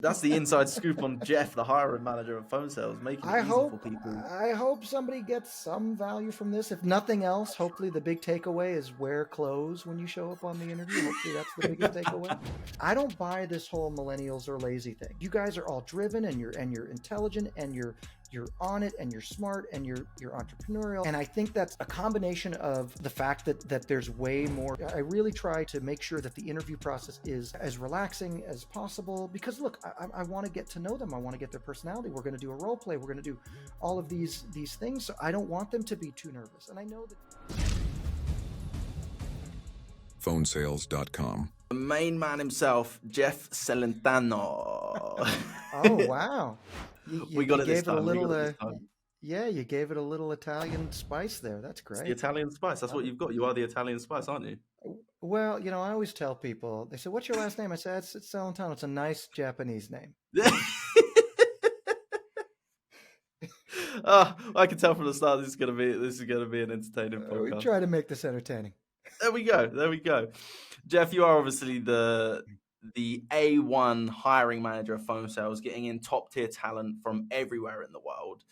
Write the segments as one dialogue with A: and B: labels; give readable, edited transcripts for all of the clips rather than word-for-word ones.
A: That's the inside scoop on Jeff, the hiring manager of PhoneSales, making it
B: I
A: easy for
B: hope
A: people.
B: I hope somebody gets some value from this. If nothing else, hopefully the big takeaway is wear clothes when you show up on the interview. Hopefully that's the biggest takeaway. I don't buy this whole millennials are lazy thing. You guys are all driven and you're intelligent and you're on it and you're smart and you're entrepreneurial. And I think that's a combination of the fact that there's way more. I really try to make sure that the interview process is as relaxing as possible because look, I want to get to know them. I want to get their personality. We're going to do a role play. We're going to do all of these things. So I don't want them to be too nervous. And I know that
C: PhoneSales.com.
A: The main man himself, Jeff Celentano.
B: Oh wow.
A: We got it this
B: gave it a
A: time.
B: little yeah, you gave it a little Italian spice there. That's
A: It's
B: great.
A: the Italian spice. That's what you've got. You are the Italian spice, aren't you?
B: Well, I always tell people, they say, what's your last name? I said, it's Celentano. It's a nice Japanese name.
A: I can tell from the start this is gonna be an entertaining podcast.
B: We try to make this entertaining.
A: There we go. Jeff, you are obviously the A1 hiring manager of PhoneSales, getting in top tier talent from everywhere in the world.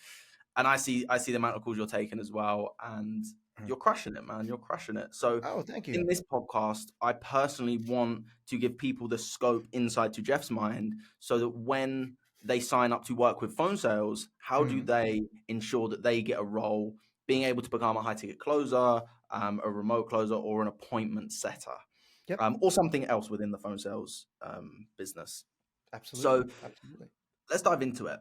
A: And I see the amount of calls you're taking as well, and you're crushing it, man. You're crushing it. So,
B: Thank you.
A: In this podcast, I personally want to give people the scope inside to Jeff's mind, so that when they sign up to work with PhoneSales, how do they ensure that they get a role, being able to become a high ticket closer, a remote closer, or an appointment setter, or something else within the PhoneSales business.
B: Absolutely.
A: So, let's dive into it.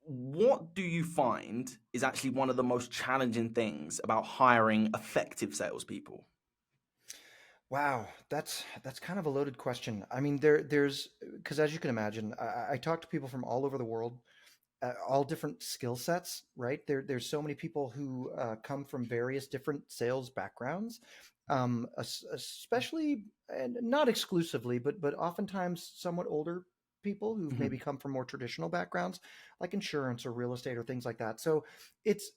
A: What do you find is actually one of the most challenging things about hiring effective salespeople?
B: Wow, that's kind of a loaded question. I mean, there's because as you can imagine, I talk to people from all over the world, all different skill sets, right? There's so many people who come from various different sales backgrounds, especially and not exclusively, but oftentimes somewhat older people who've maybe come from more traditional backgrounds like insurance or real estate or things like that. So it's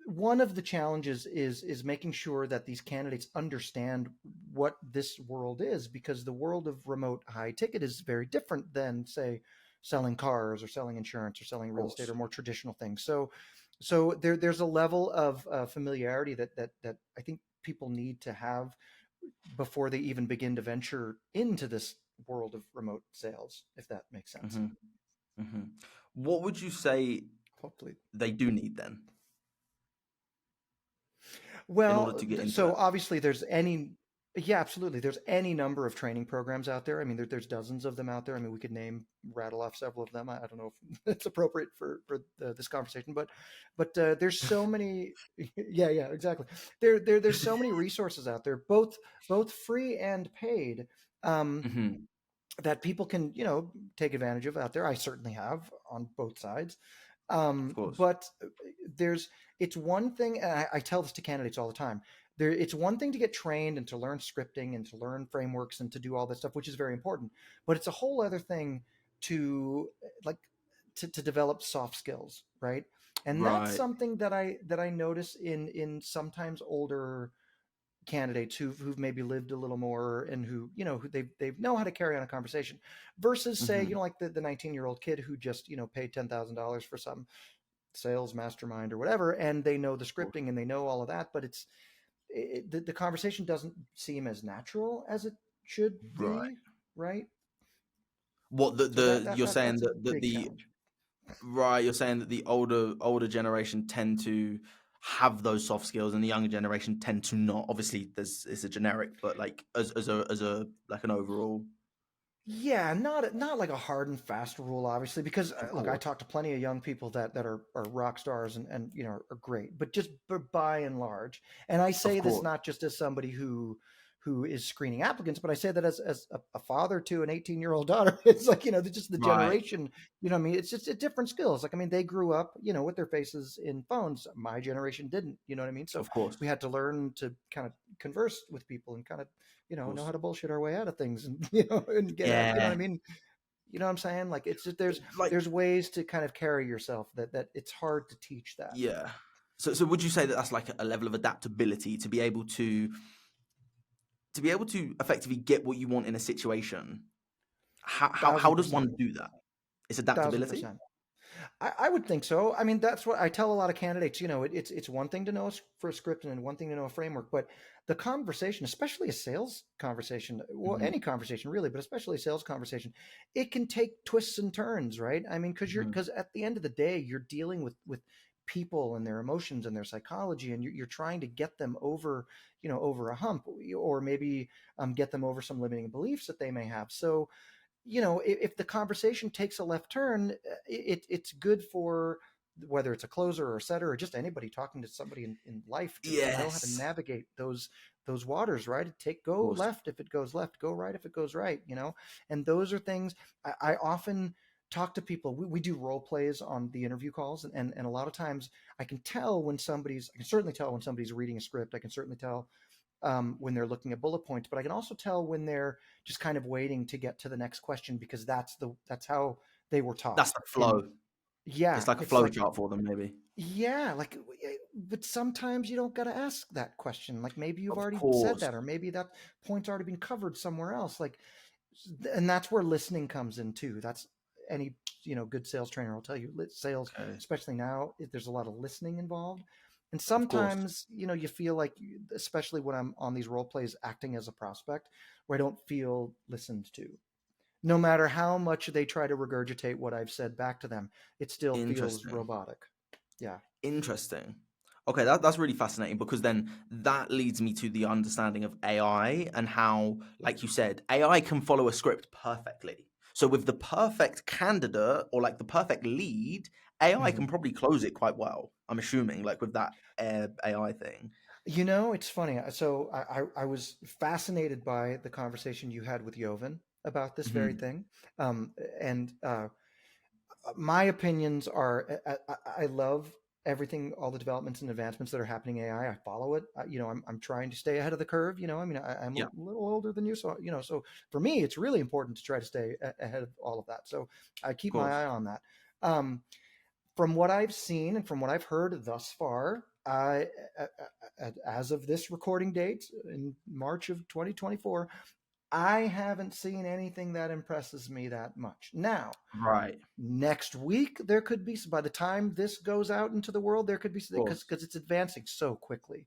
B: one of the challenges is making sure that these candidates understand what this world is, because the world of remote high ticket is very different than, say, selling cars or selling insurance or selling real estate or more traditional things. So there's a level of familiarity that I think people need to have before they even begin to venture into this world of remote sales, if that makes sense.
A: What would you say
B: hopefully
A: they do need then?
B: Well, so obviously there's absolutely. There's any number of training programs out there. I mean, there's dozens of them out there. I mean, we could rattle off several of them. I don't know if it's appropriate for this conversation, but there's so many. Yeah, exactly. There's so many resources out there, both free and paid, that people can take advantage of out there. I certainly have on both sides. But it's one thing, and I tell this to candidates all the time. It's one thing to get trained and to learn scripting and to learn frameworks and to do all this stuff, which is very important. But it's a whole other thing to develop soft skills, right? And that's something that I notice in sometimes older candidates who've maybe lived a little more and who they know how to carry on a conversation versus say like the 19-year-old kid who just paid $10,000 for some sales mastermind or whatever, and they know the scripting and they know all of that, but the conversation doesn't seem as natural as it should be, right?
A: What you're saying that you're saying that the older generation tend to have those soft skills and the younger generation tend to not. Obviously it's a generic, but like as a like an overall.
B: Yeah, not like a hard and fast rule, obviously, because look, I talk to plenty of young people that are rock stars and are great, but just by and large. And I say this not just as somebody who is screening applicants, but I say that as a father to an 18-year-old daughter. It's like, just the generation, I mean, it's just different skills. Like, I mean, they grew up, with their faces in phones. My generation didn't, you know what I mean? So of course we had to learn to kind of converse with people and kind of, know how to bullshit our way out of things and, and get out, you know what I mean? You know what I'm saying? Like, it's just, there's ways to kind of carry yourself that it's hard to teach that.
A: Yeah. So would you say that that's like a level of adaptability to be able to effectively get what you want in a situation? How
B: Thousand
A: does one
B: percent.
A: do that? It's
B: Thousand
A: adaptability.
B: percent. I would think so. I mean, that's what I tell a lot of candidates. It's one thing to know for a script and one thing to know a framework, but the conversation, especially a sales conversation, well,
A: Hmm.
B: any conversation really, but especially a sales conversation, it can take twists and turns, right? I mean, because at the end of the day, you're dealing with people and their emotions and their psychology, and you're trying to get them over, over a hump, or maybe get them over some limiting beliefs that they may have. So if the conversation takes a left turn, it's good for whether it's a closer or a setter or just anybody talking to somebody in life to know how to
A: Yes,
B: navigate those waters, right?
A: of
B: Go
A: course.
B: left if it goes left, go right if it goes right, and those are things I often talk to people. We do role plays on the interview calls, and a lot of times I can certainly tell when somebody's reading a script. I can certainly tell when they're looking at bullet points, but I can also tell when they're just kind of waiting to get to the next question because that's how they were taught.
A: That's the
B: And
A: flow.
B: yeah,
A: It's like a
B: it's
A: flow
B: like
A: chart for them, maybe.
B: yeah, but sometimes you don't got to ask that question. Like maybe you've
A: Of
B: already said
A: course.
B: that, or maybe that point's already been covered somewhere else. And that's where listening comes in too. That's any good sales trainer will tell you. Sales,
A: Okay.
B: especially now, there's a lot of listening involved, and
A: Of course.
B: sometimes you feel like, especially when I'm on these role plays, acting as a prospect, where I don't feel listened to. No matter how much they try to regurgitate what I've said back to them, it still feels
A: Interesting.
B: robotic. Yeah.
A: Interesting. Okay, that's really fascinating because then that leads me to the understanding of AI and how, like you said, AI can follow a script perfectly. So with the perfect candidate or like the perfect lead, AI
B: Mhm.
A: can probably close it quite well. I'm assuming, like with that AI thing.
B: It's funny. So I was fascinated by the conversation you had with Jovan about this very
A: Hmm.
B: thing. And my opinions are I love everything, all the developments and advancements that are happening in AI. I follow it. I'm trying to stay ahead of the curve. I mean, I'm a
A: Yeah,
B: little older than you. So for me, it's really important to try to stay ahead of all of that. So I
A: of
B: keep my
A: course.
B: eye on that. Um, from what I've seen and from what I've heard thus far, as of this recording date in March of 2024, I haven't seen anything that impresses me that much. Now,
A: Right.
B: next week there could be, by the time this goes out into the world, there could be,
A: Of course.
B: because it's advancing so quickly.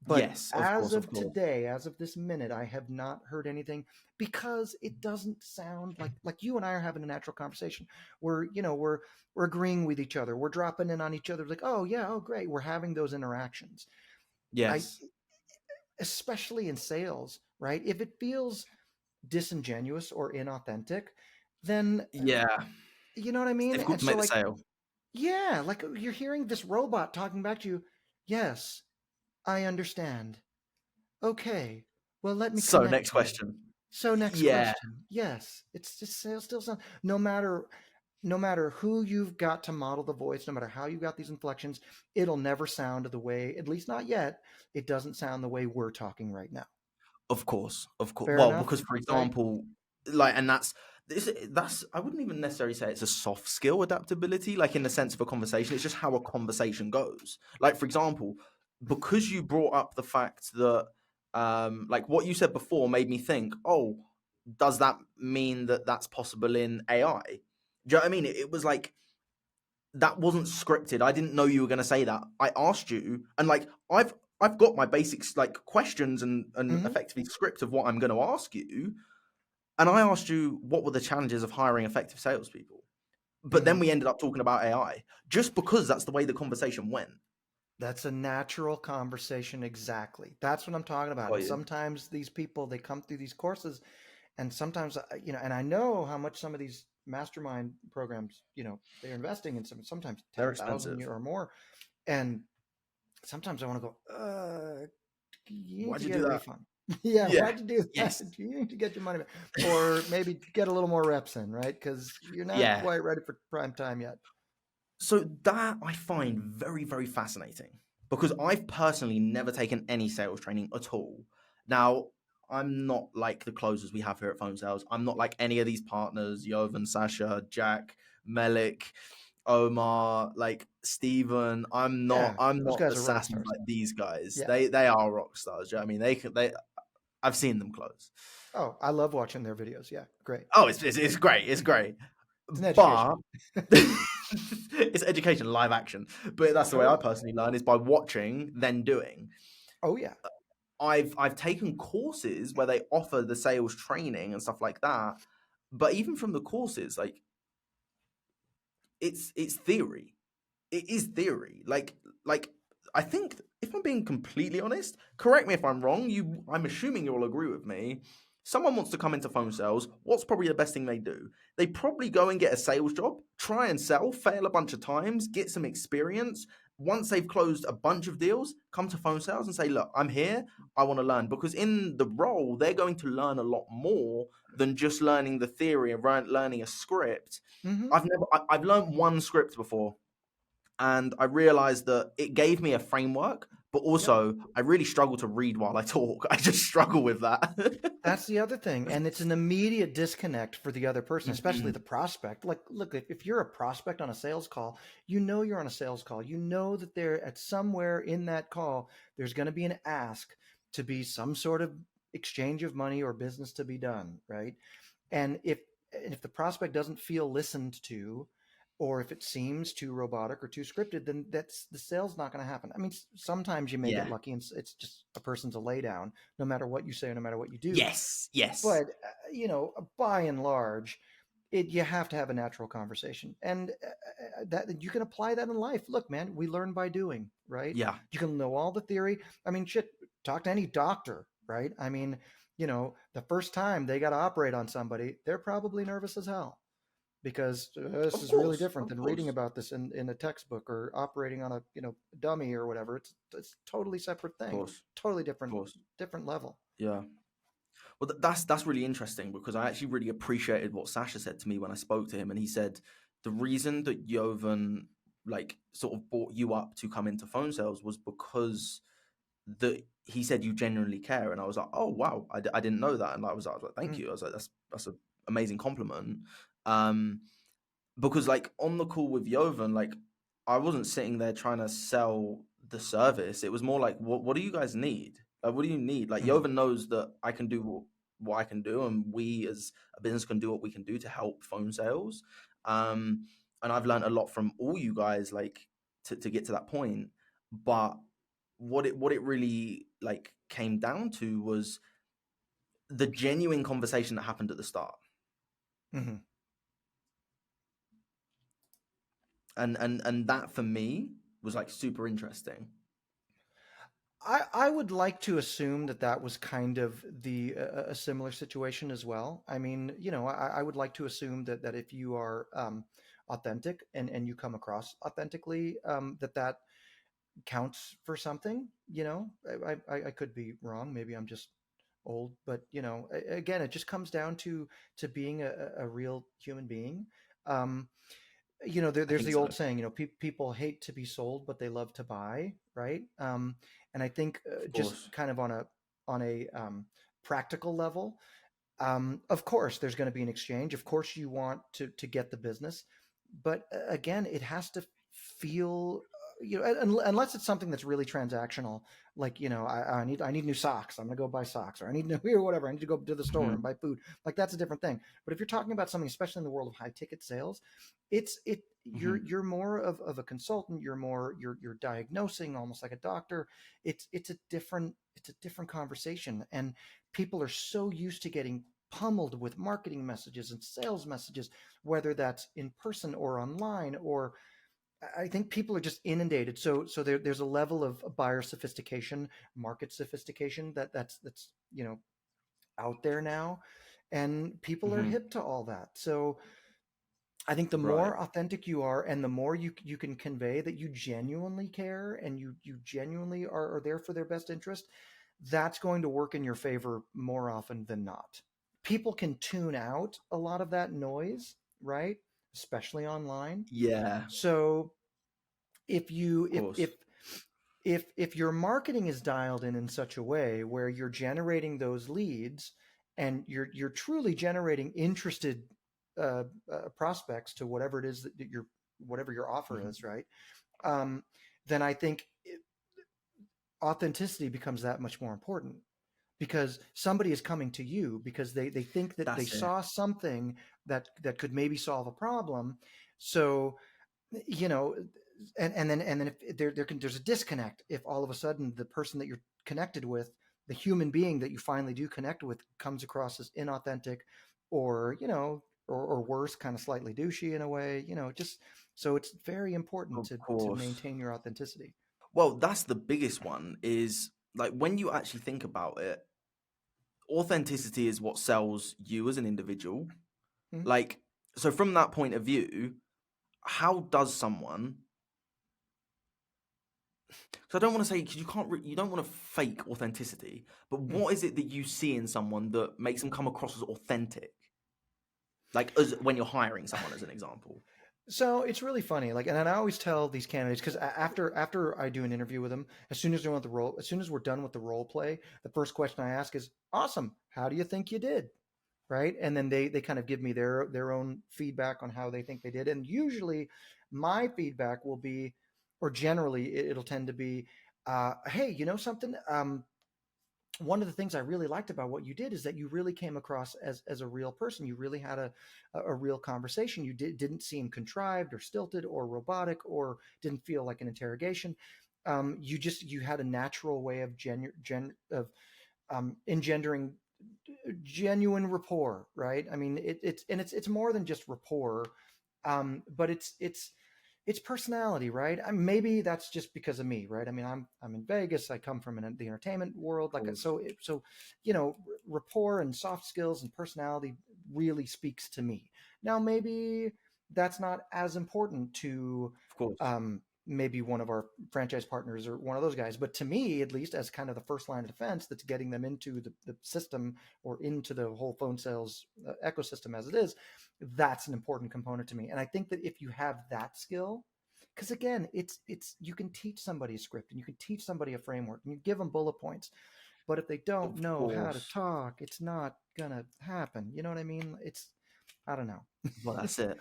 B: But
A: Yes, of
B: as
A: course, of
B: of
A: course.
B: today, as of this minute, I have not heard anything, because it doesn't sound like you and I are having a natural conversation. We're agreeing with each other. We're dropping in on each other like, oh yeah, oh great. We're having those interactions. I
A: Yes.
B: Especially in sales, right? If it feels disingenuous or inauthentic, then
A: Yeah.
B: you know what I
A: It's
B: mean?
A: difficult
B: And
A: to
B: so
A: make the sale.
B: yeah, like you're hearing this robot talking back to you. Yes, I understand. Okay, well, let me
A: So next
B: connect you.
A: question.
B: So next
A: Yeah.
B: question. Yes, it's just still sound, no matter who you've got to model the voice, no matter how you got these inflections, it'll never sound the way, at least not yet, it doesn't sound the way we're talking right now.
A: Of course, of course.
B: Fair
A: Well,
B: enough,
A: because for
B: right?
A: example, like, and that's I wouldn't even necessarily say it's a soft skill adaptability, like in the sense of a conversation. It's just how a conversation goes. Like for example, because you brought up the fact that, like what you said before made me think, oh, does that mean that that's possible in AI? Do you know what I mean? It was like that wasn't scripted. I didn't know you were going to say that. I asked you, and like I've got my basics like questions and
B: Hmm.
A: effectively script of what I'm going to ask you. And I asked you what were the challenges of hiring effective salespeople. But then
B: Hmm.
A: we ended up talking about AI just because that's the way the conversation went.
B: That's a natural conversation. Exactly. That's what I'm talking about.
A: Got
B: And
A: you.
B: sometimes these people, they come through these courses, and sometimes, and I know how much some of these mastermind programs, they're investing in sometimes
A: They're
B: 10,000
A: expensive.
B: or more. And sometimes I want to go, you need
A: Why'd
B: to
A: you
B: get
A: do
B: a
A: that?
B: refund. Yeah.
A: Yeah.
B: Why'd you do that?
A: Yes.
B: You need to get your money back, or maybe get a little more reps in, right? Because you're not
A: Yeah.
B: quite ready for prime time yet.
A: So that I find very, very fascinating because I've personally never taken any sales training at all. Now, I'm not like the closers we have here at Phone Sales. I'm not like any of these partners, Jovan, Sasha, Jack, Melik, Omar, like Steven.
B: Yeah.
A: I'm
B: Those
A: not
B: guys
A: the
B: are rock
A: sassies
B: stars.
A: like these guys.
B: Yeah.
A: They are rock stars. Do you know what I mean? They I've seen them close.
B: Oh, I love watching their videos. Yeah, great.
A: Oh, it's great. It's great.
B: It's an education.
A: But it's education, live action. But that's the way I
B: Totally.
A: personally learn, is by watching, then doing.
B: Oh yeah.
A: I've taken courses where they offer the sales training and stuff like that. But even from the courses, like it's theory. It is theory. Like I think, if I'm being completely honest, correct me if I'm wrong, I'm assuming you'll agree with me. Someone wants to come into phone sales, what's probably the best thing they do? They probably go and get a sales job, try and sell, fail a bunch of times, get some experience. Once they've closed a bunch of deals, come to phone sales and say, look, I'm here, I want to learn. Because in the role, they're going to learn a lot more than just learning the theory and learning a script.
B: Mm-hmm.
A: I've learned one script before, and I realized that it gave me a framework, but also I really struggle to read while I talk. I just struggle with that.
B: That's the other thing. And it's an immediate disconnect for the other person, especially the prospect. Like, look, if you're a prospect on a sales call, you know you're on a sales call. You know that there, at somewhere in that call, there's going to be an ask to be some sort of exchange of money or business to be done, right? And if the prospect doesn't feel listened to, or if it seems too robotic or too scripted, then that's the sale's not going to happen. I mean, sometimes you may get lucky and it's just a person's a lay down, no matter what you say, no matter what you do.
A: Yes.
B: But, by and large, you have to have a natural conversation. And that you can apply that in life. Look, man, we learn by doing, right?
A: Yeah.
B: You can know all the theory. I mean, shit, talk to any doctor, right? I mean, the first time they got to operate on somebody, they're probably nervous as hell. Because this is really different than reading about this in a textbook or operating on a dummy or whatever. It's a totally separate thing, totally different level.
A: Yeah. Well, that's really interesting, because I actually really appreciated what Sasha said to me when I spoke to him, and he said the reason that Jovan sort of brought you up to come into phone sales was because he said you genuinely care, and I was like, oh wow, I didn't know that, and I was like thank you. I was like, that's an amazing compliment. Because on the call with Jovan, I wasn't sitting there trying to sell the service. It was more like, what do you guys need? What do you need? Jovan knows that I can do what I can do, and we as a business can do what we can do to help phone sales. And I've learned a lot from all you guys, to get to that point. But what it really came down to was the genuine conversation that happened at the start.
B: Mm-hmm.
A: And that for me was super interesting.
B: I would like to assume that was kind of a similar situation as well. I mean, I would like to assume that if you are authentic and you come across authentically, that counts for something. I could be wrong. Maybe I'm just old, but again, it just comes down to being a real human being. There's the old saying, people hate to be sold, but they love to buy, right? And I think just kind of on a practical level, of course, there's going to be an exchange. Of course, you want to get the business, but again, it has to feel, unless it's something that's really transactional, like, I need new socks. I'm gonna go buy socks, or I need new or whatever. I need to go to the store and buy food. That's a different thing. But if you're talking about something, especially in the world of high ticket sales, you're more of a consultant. You're diagnosing almost like a doctor. It's a different conversation, and people are so used to getting pummeled with marketing messages and sales messages, whether that's in person or online, or I think people are just inundated. So there's a level of buyer sophistication, market sophistication that's out there now, and people are hip to all that. So I think the more authentic you are, and the more you can convey that you genuinely care and you genuinely are there for their best interest, that's going to work in your favor more often than not. People can tune out a lot of that noise, right? Especially online.
A: Yeah.
B: So if your marketing is dialed in such a way where you're generating those leads and you're truly generating interested prospects to whatever it is that whatever your offer is, right? Then I think authenticity becomes that much more important, because somebody is coming to you because they think that they saw something that could maybe solve a problem. So, you know, and then if there's a disconnect if all of a sudden the person that you're connected with, the human being that you finally do connect with, comes across as inauthentic, or or worse, kind of slightly douchey in a way, just so it's very important
A: Of
B: to
A: course.
B: maintain your authenticity.
A: Well, that's the biggest one, is like when you actually think about it, authenticity is what sells you as an individual.
B: Mm-hmm.
A: Like, so from that point of view, how does someone, because I don't want to say, because you don't want to fake authenticity, but what is it that you see in someone that makes them come across as authentic? Like, as when you're hiring someone, as an example.
B: So it's really funny, like, and I always tell these candidates, because after I do an interview with them, as soon as they're with the role, as soon as we're done with the role play, the first question I ask is, "Awesome, how do you think you did?" Right, and then they kind of give me their own feedback on how they think they did, and usually my feedback will be, or generally it'll tend to be, "Hey, you know something? One of the things I really liked about what you did is that you really came across as a real person. You really had a real conversation. You didn't seem contrived or stilted or robotic, or didn't feel like an interrogation. You had a natural way of engendering genuine rapport, right? I mean, it's more than just rapport, but it's personality, right? Maybe that's just because of me, right? I mean, I'm in Vegas. I come from the entertainment world, like so. Rapport and soft skills and personality really speaks to me. Now, maybe that's not as important to
A: Of course.
B: maybe one of our franchise partners or one of those guys, but to me, at least, as kind of the first line of defense, that's getting them into the system or into the whole phone sales ecosystem as it is, that's an important component to me. And I think that if you have that skill, because again, it's you can teach somebody a script and you can teach somebody a framework and you give them bullet points, but if they don't
A: Of
B: know how to
A: course.
B: talk, it's not gonna happen. You know what I mean? I don't know.
A: Well, that's it.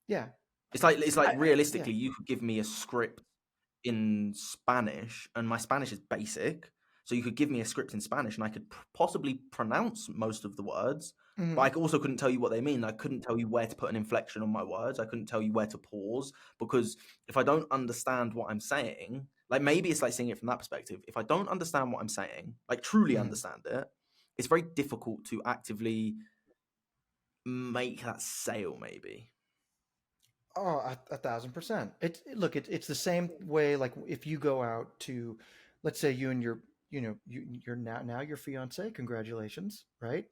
B: Yeah.
A: It's like
B: Yeah.
A: realistically, you could give me a script in Spanish, and my Spanish is basic. So you could give me a script in Spanish, and I could possibly pronounce most of the words, but
B: Mm-hmm.
A: I also couldn't tell you what they mean. I couldn't tell you where to put an inflection on my words. I couldn't tell you where to pause, because if I don't understand what I'm saying, like maybe it's like seeing it from that perspective. If I don't understand what I'm saying, like truly
B: Mm-hmm.
A: understand it, it's very difficult to actively make that sale. Maybe.
B: Oh, 1,000%. It's the same way. Like if you go out to, let's say you and your, you're now your fiance. Congratulations, right?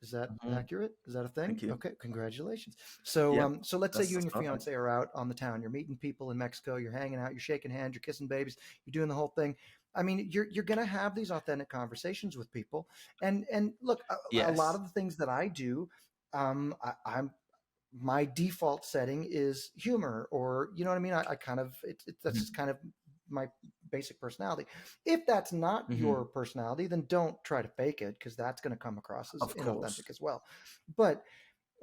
B: Is that
A: Mhm.
B: accurate? Is that a thing?
A: Thank you.
B: Okay, congratulations. So,
A: Yeah,
B: so let's say you and
A: that's
B: your
A: perfect.
B: fiance are out on the town. You're meeting people in Mexico. You're hanging out. You're shaking hands. You're kissing babies. You're doing the whole thing. I mean, you're gonna have these authentic conversations with people. And look, a lot
A: Yes.
B: of the things that I do, I'm my default setting is humor, or you know what I mean. I kind of that's just kind of my basic personality. If that's not
A: Mm-hmm.
B: your personality, then don't try to fake it, because that's going to come across as
A: Of course.
B: inauthentic as well. But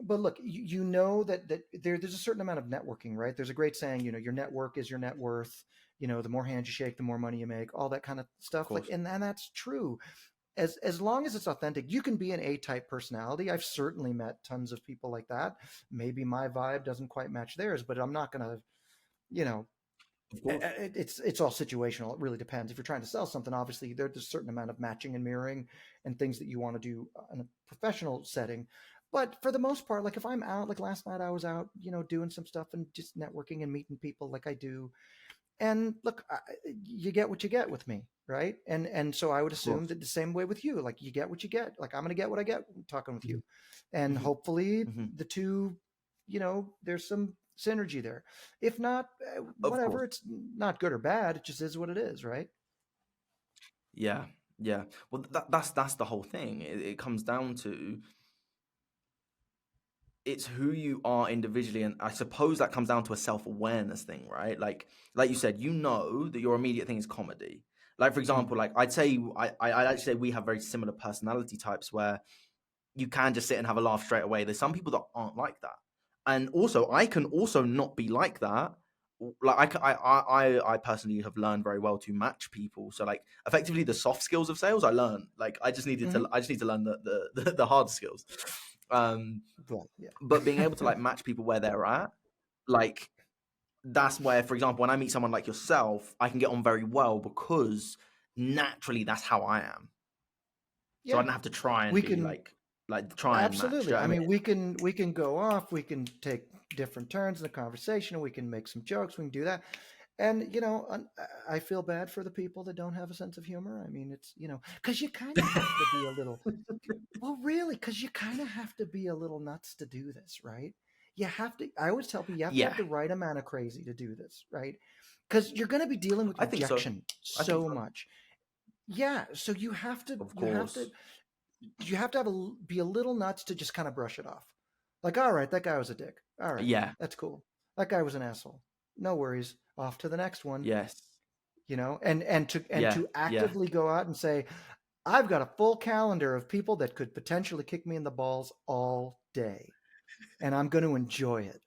B: look, you know that there's a certain amount of networking, right? There's a great saying, your network is your net worth. The more hands you shake, the more money you make. All that kind of
A: Of
B: stuff. Like,
A: course.
B: and that's true as long as it's authentic. You can be an A-type personality. I've certainly met tons of people like that. Maybe my vibe doesn't quite match theirs, but I'm not going to, you know,
A: Of course.
B: it's all situational. It really depends. If you're trying to sell something, obviously there's a certain amount of matching and mirroring and things that you want to do in a professional setting. But for the most part, like if I'm out, like last night I was out, doing some stuff and just networking and meeting people like I do. And look, you get what you get with me, right? And so I would
A: Of
B: assume
A: course.
B: that the same way with you. Like you get what you get. Like I'm going to get what I get talking with you, and
A: Mm-hmm.
B: hopefully
A: Mm-hmm.
B: the two, there's some synergy there. If not,
A: Of course.
B: whatever. It's not good or bad. It just is what it is, right?
A: Yeah. Yeah. Well, that's the whole thing. It comes down to, it's who you are individually, and I suppose that comes down to a self-awareness thing, right? Like you said, that your immediate thing is comedy. Like for
B: Mm.
A: example, like I'd actually say we have very similar personality types, where you can just sit and have a laugh straight away. There's some people that aren't like that. And also, I can also not be like that like I personally have learned very well to match people. So like effectively the soft skills of sales I learned. Like I just need to learn the hard skills.
B: Well, yeah.
A: But being able to like match people where they're at, like that's where, for example, when I meet someone like yourself, I can get on very well because naturally that's how I am. So I don't have to try and try and match.
B: Absolutely.
A: Do you know what I
B: mean, we can go off, we can take different turns in the conversation, we can make some jokes, we can do that. And, you know, I feel bad for the people that don't have a sense of humor. I mean, it's, you know, because you kind of have to be a little, well, really, because you kind of have to be a little nuts to do this, right? You have to, I always tell people, you have to have the right amount of crazy to do this, right? Because you're going to be dealing with rejection so much. Yeah. So you have to,
A: Of course.
B: you have to be a little nuts to just kind of brush it off. Like, all right, that guy was a dick. All right.
A: Yeah.
B: That's cool. That guy was an asshole. No worries. Off to the next one.
A: Yes.
B: You know, and to actively go out and say, I've got a full calendar of people that could potentially kick me in the balls all day, and I'm going to enjoy it.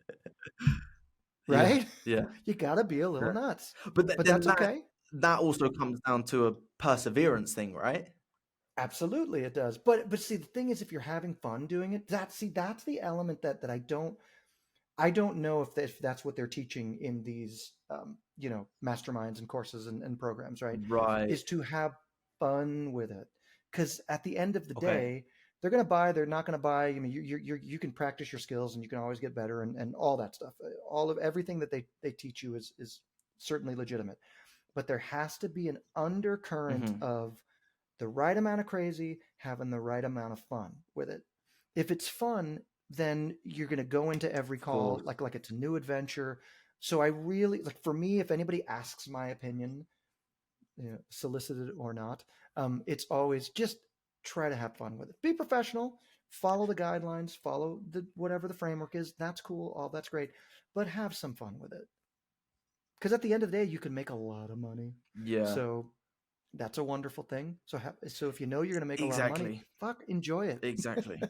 B: Right?
A: Yeah.
B: You got to be a little nuts.
A: But
B: that's okay.
A: That also comes down to a perseverance thing, right?
B: Absolutely, it does. But see, the thing is, if you're having fun doing it, that's the element that I don't know if that's what they're teaching in these, you know, masterminds and courses and programs, right?
A: Right.
B: Is to have fun with it. Because at the end of the day, they're going to buy, they're not going to buy. I mean, you can practice your skills and you can always get better and all that stuff. All of everything that they teach you is certainly legitimate. But there has to be an undercurrent of the right amount of crazy, having the right amount of fun with it. If it's fun, then you're going to go into every call like it's a new adventure. So I really, like, for me, if anybody asks my opinion, you know, solicited or not, it's always just try to have fun with it. Be professional, follow the guidelines, follow whatever the framework is. That's cool. All that's great, but have some fun with it. Because at the end of the day, you can make a lot of money.
A: Yeah.
B: So that's a wonderful thing. So if you know you're going to make a lot of money, enjoy it.
A: Exactly.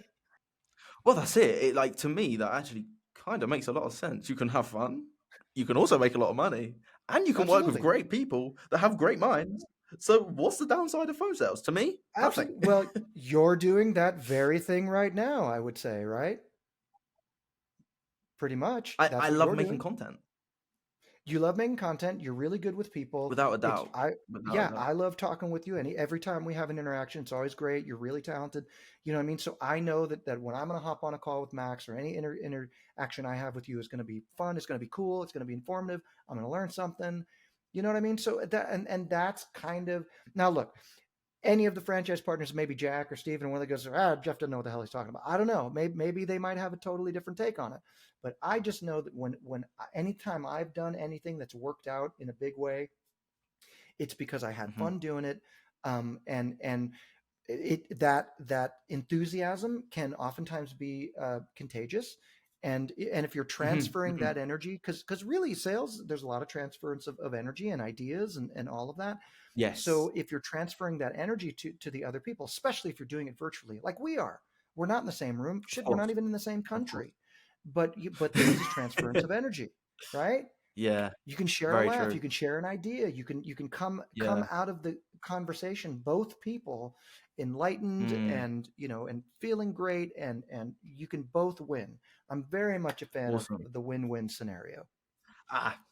A: Well, that's it. Like, to me, that actually kind of makes a lot of sense. You can have fun. You can also make a lot of money, and you can work with great people that have great minds. So what's the downside of phone sales? To me, nothing.
B: Well, you're doing that very thing right now, I would say, right? Pretty much.
A: I love making content.
B: You love making content. You're really good with people.
A: Without a doubt.
B: I love talking with you. And every time we have an interaction, it's always great. You're really talented. You know what I mean? So I know that when I'm going to hop on a call with Max or any interaction I have with you is going to be fun. It's going to be cool. It's going to be informative. I'm going to learn something. You know what I mean? So that, and that's kind of, now look, any of the franchise partners, maybe Jack or Steven, when they goes, Jeff doesn't know what the hell he's talking about. I don't know. Maybe they might have a totally different take on it. But I just know that anytime I've done anything that's worked out in a big way, it's because I had fun doing it. And that enthusiasm can oftentimes be contagious. And if you're transferring that energy, because really sales, there's a lot of transference of energy and ideas and all of that.
A: Yes.
B: So if you're transferring that energy to the other people, especially if you're doing it virtually, like we are, we're not in the same room. Shit, we're not even in the same country. But there is transference of energy, right?
A: Yeah.
B: You can share a laugh. You can share an idea. You can come out of the conversation, both people enlightened and, you know, and feeling great, and you can both win. I'm very much a fan of the win-win scenario.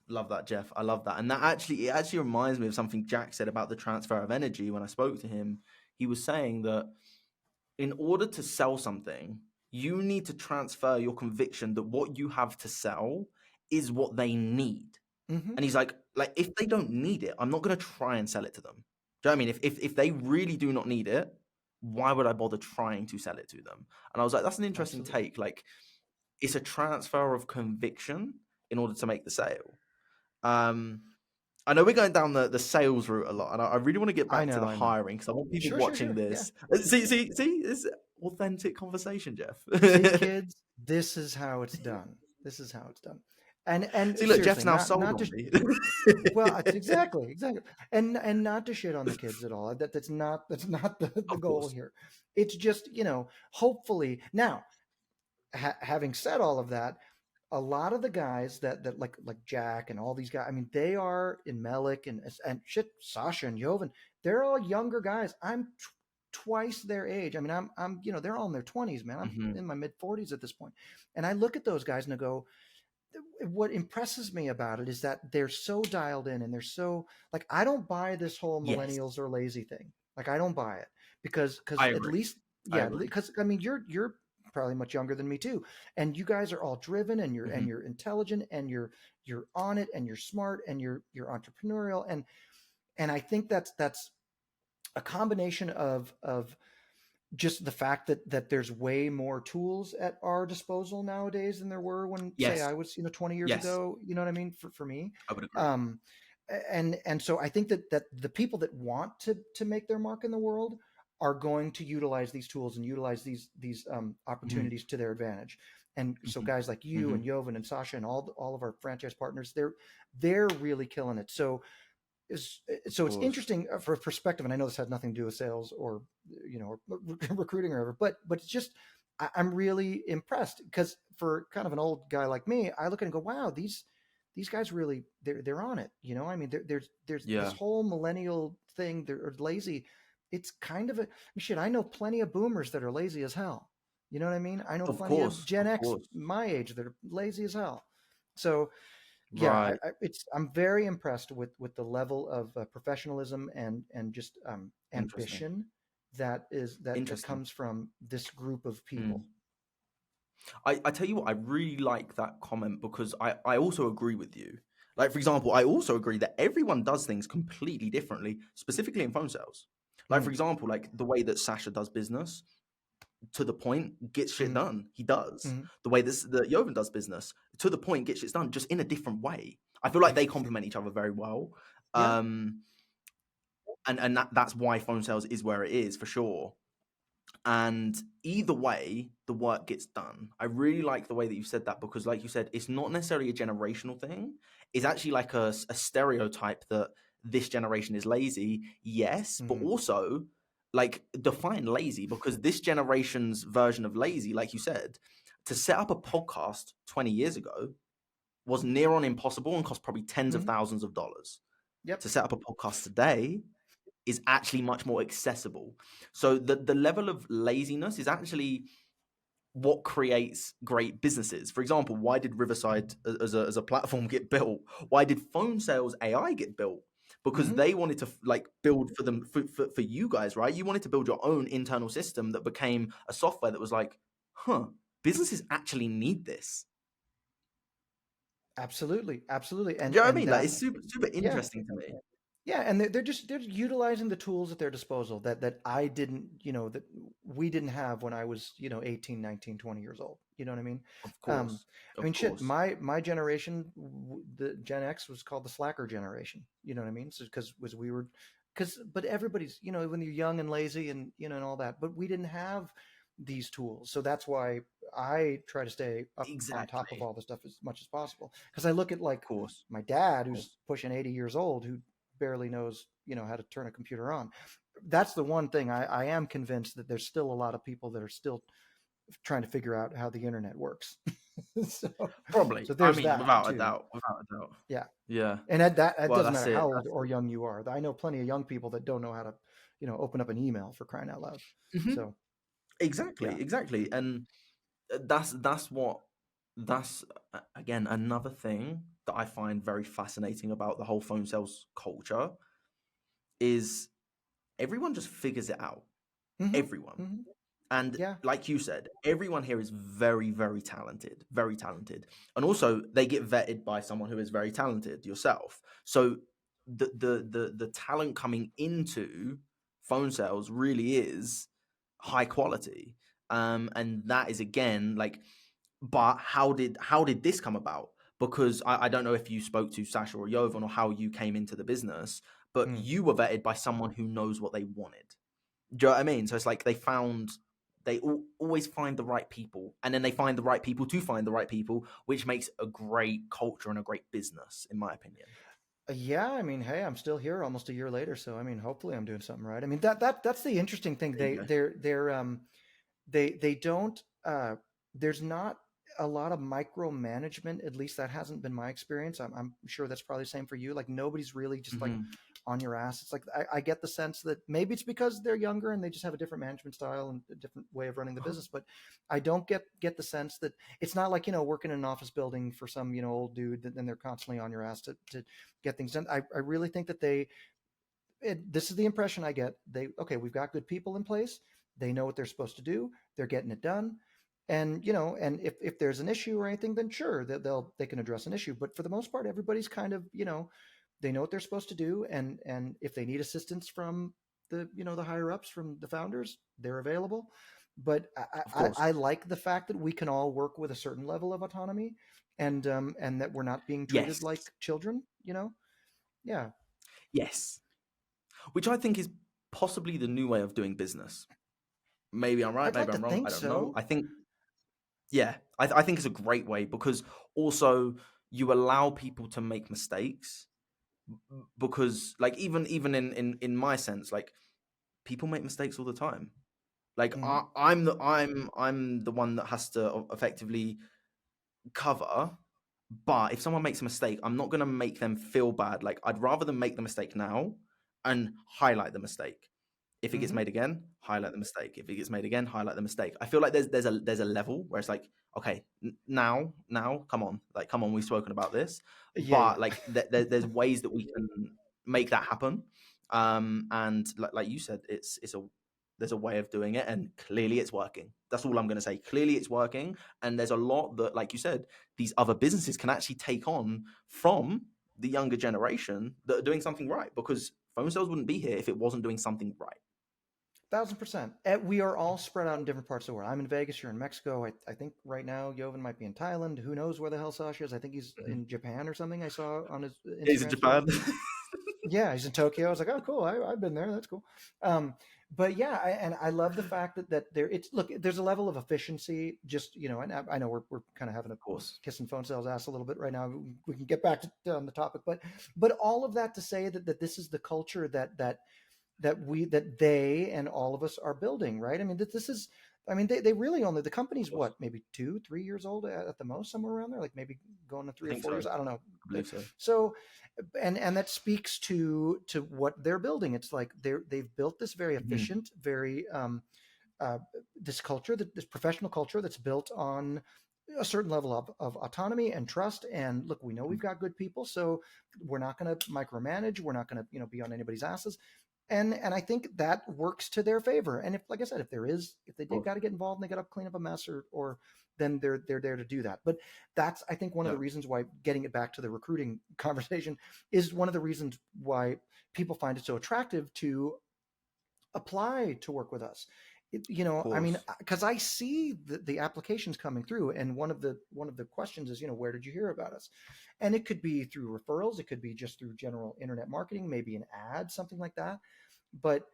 A: Love that, Jeff. I love that. And it actually reminds me of something Jack said about the transfer of energy. When I spoke to him, he was saying that in order to sell something, you need to transfer your conviction that what you have to sell is what they need. And he's like, if they don't need it, I'm not going to try and sell it to them. Do you know what I mean? If they really do not need it, why would I bother trying to sell it to them? And I was like, that's an interesting take. Like, it's a transfer of conviction in order to make the sale. I know we're going down the sales route a lot, and I really want to get back to the hiring, because I want people watching this. Yeah. See, it's authentic conversation, Jeff.
B: See, kids, this is how it's done. And
A: see, look, Jeff's now sold on me.
B: Well, exactly, and not to shit on the kids at all. That's not the goal here. It's just, you know, hopefully now, having said all of that, a lot of the guys that like Jack and all these guys, I mean, they are in Melik and shit, Sasha and Jovan, they're all younger guys. I'm twice their age. I mean, I'm they're all in their 20s, man. I'm
A: Mm-hmm.
B: in my mid 40s at this point. And I look at those guys and I go, what impresses me about it is that they're so dialed in and they're so like, I don't buy this whole
A: Yes,
B: millennials are lazy thing. Like, I don't buy it because
A: I
B: at
A: agree.
B: least,
A: I
B: yeah,
A: agree.
B: because I mean, you're probably much younger than me too, and you guys are all driven and
A: Mm-hmm.
B: you're intelligent and you're on it and you're smart and you're entrepreneurial, and I think that's a combination of just the fact that there's way more tools at our disposal nowadays than there were when, say,
A: Yes,
B: I was 20 years
A: yes,
B: ago. You know what I mean? For me,
A: I would agree.
B: um, and so I think that the people that want to make their mark in the world are going to utilize these tools and utilize these
A: Mm-hmm.
B: opportunities to their advantage. And so
A: Mm-hmm.
B: guys like you
A: Mm-hmm.
B: and Jovan and Sasha and all of our franchise partners, they're really killing it. So it's
A: Course.
B: interesting for perspective, and I know this has nothing to do with sales or or recruiting or whatever, but it's just I'm really impressed because for kind of an old guy like me, I look at it and go, wow, these guys really they're on it. I mean, there's this
A: Yeah,
B: whole millennial thing. They're lazy. It's kind of shit. I know plenty of boomers that are lazy as hell. You know what I mean? I know plenty of Gen
A: of
B: X
A: course.
B: my age that are lazy as hell. So yeah,
A: Right.
B: I'm very impressed with the level of professionalism and just
A: Interesting.
B: ambition that
A: Interesting.
B: comes from this group of
A: Mm.
B: people.
A: I tell you what, I really like that comment because I also agree with you. Like, for example, I also agree that everyone does things completely differently, specifically in phone sales. Like, for
B: Mm,
A: example, like the way that Sasha does business, to the point, gets shit
B: mm,
A: done. He does.
B: mm.
A: The way that Jovan does business, to the point, gets shit done, just in a different way. I feel like they complement each other very well.
B: Yeah,
A: Um, and that's why phone sales is where it is for sure. And either way, the work gets done. I really like the way that you said that because, like you said, it's not necessarily a generational thing. It's actually like a stereotype that this generation is lazy. Yes, but
B: mm,
A: also like define lazy because this generation's version of lazy, like you said, to set up a podcast 20 years ago was near on impossible and cost probably tens of
B: mm.
A: thousands of dollars.
B: Yep,
A: To set up a podcast today is actually much more accessible. So the level of laziness is actually what creates great businesses. For example, why did Riverside as a platform get built? Why did Phone Sales AI get built? Because
B: hmm
A: they wanted to like build for them for you guys, right? You wanted to build your own internal system that became a software that was like, huh, businesses actually need this.
B: absolutely, absolutely,
A: Do you know what I
B: and
A: mean? Like
B: that
A: it's super
B: yeah.
A: interesting to me.
B: Yeah, and they're utilizing the tools at their disposal that I didn't, that we didn't have when I was, 18, 19, 20 years old. You know what I mean?
A: Of
B: Um,
A: course.
B: I
A: Of
B: mean, shit,
A: course.
B: my generation, the Gen X was called the slacker generation. You know what I mean? So but everybody's, when you're young and lazy and, and all that, but we didn't have these tools. So that's why I try to stay up on top of
A: Exactly.
B: all the stuff as much as possible. Because I look at
A: Of
B: like
A: course.
B: my dad,
A: Of
B: who's
A: course.
B: pushing 80 years old, who barely knows how to turn a computer on. That's the one thing I am convinced that there's still a lot of people that are still trying to figure out how the internet works. so,
A: Probably.
B: so
A: I
B: there's
A: mean,
B: that
A: without a
B: too.
A: doubt. Without a doubt.
B: Yeah,
A: Yeah.
B: and that
A: Well,
B: doesn't
A: that's
B: matter
A: it.
B: how old
A: That's
B: or
A: it.
B: young you are. I know plenty of young people that don't know how to open up an email, for crying out loud.
A: Mhm.
B: So yeah.
A: Exactly. Exactly. And that's again another thing that I find very fascinating about the whole phone sales culture is everyone just figures it out.
B: hmm
A: Everyone.
B: hmm
A: And
B: yeah.
A: like you said, everyone here is very, very talented, very talented. And also they get vetted by someone who is very talented, yourself. So the talent coming into phone sales really is high quality. And that is again like, but how did this come about? Because I don't know if you spoke to Sasha or Jovan or how you came into the business, but
B: Mm.
A: you were vetted by someone who knows what they wanted. Do you know what I mean? So it's like they always find the right people, and then they find the right people to find the right people, which makes a great culture and a great business, in my opinion.
B: Yeah, I mean, hey, I'm still here almost a year later, so I mean, hopefully I'm doing something right. I mean, that's the interesting thing.
A: There you go.
B: They don't there's not a lot of micromanagement. At least that hasn't been my experience. I'm sure that's probably the same for you. Like nobody's really just like on your ass. It's like I get the sense that maybe it's because they're younger and they just have a different management style and a different way of running the business. But I don't get the sense that it's not like, working in an office building for some, old dude, then they're constantly on your ass to get things done. I really think that this is the impression I get. We've got good people in place. They know what they're supposed to do. They're getting it done. And, and if there's an issue or anything, then sure, they can address an issue. But for the most part, everybody's kind of, they know what they're supposed to do. And if they need assistance from the higher ups, from the founders, they're available. But I like the fact that we can all work with a certain level of autonomy and that we're not being treated like children, Yeah.
A: Yes. Which I think is possibly the new way of doing business. Maybe I'm right, maybe I'm wrong. I don't know. I think, I think it's a great way, because also you allow people to make mistakes, because like even in my sense, like people make mistakes all the time. Like I'm the one that has to effectively cover. But if someone makes a mistake, I'm not going to make them feel bad. Like I'd rather them make the mistake now and highlight the mistake. If it gets made again, highlight the mistake. If it gets made again, highlight the mistake. I feel like there's a level where it's like, okay, now, come on, we've spoken about this, but like there's ways that we can make that happen. And like you said, there's a way of doing it, and clearly it's working. That's all I'm going to say. Clearly it's working, and there's a lot that, like you said, these other businesses can actually take on from the younger generation that are doing something right, because PhoneSales wouldn't be here if it wasn't doing something right.
B: 1,000%. We are all spread out in different parts of the world. I'm in Vegas. You're in Mexico. I think right now Jovan might be in Thailand. Who knows where the hell Sasha is? I think he's in Japan or something. I saw on his Instagram.
A: He's in Japan.
B: Yeah, he's in Tokyo. I was like, oh, cool. I've been there. That's cool. But yeah, I love the fact that there's a level of efficiency. Just and I know we're kind of having a kissing PhoneSales ass a little bit right now. We can get back to on the topic, but all of that to say that this is the culture that they and all of us are building, right? I mean, they really only, the company's what, maybe 2-3 years old at the most, somewhere around there, like maybe going to 3 or 4 years. I don't know.
A: I believe so.
B: So, and that speaks to what they're building. It's like they've built this very efficient, very this culture, this professional culture that's built on a certain level of autonomy and trust. And look, we know we've got good people, so we're not going to micromanage. We're not going to be on anybody's asses. And I think that works to their favor. And if, like I said, if they did got to get involved and they got to clean up a mess or then they're there to do that. But that's, I think, one of the reasons why, getting it back to the recruiting conversation, is one of the reasons why people find it so attractive to apply to work with us. I mean, because I see the applications coming through, and one of the questions is, where did you hear about us? And it could be through referrals, it could be just through general internet marketing, maybe an ad, something like that. But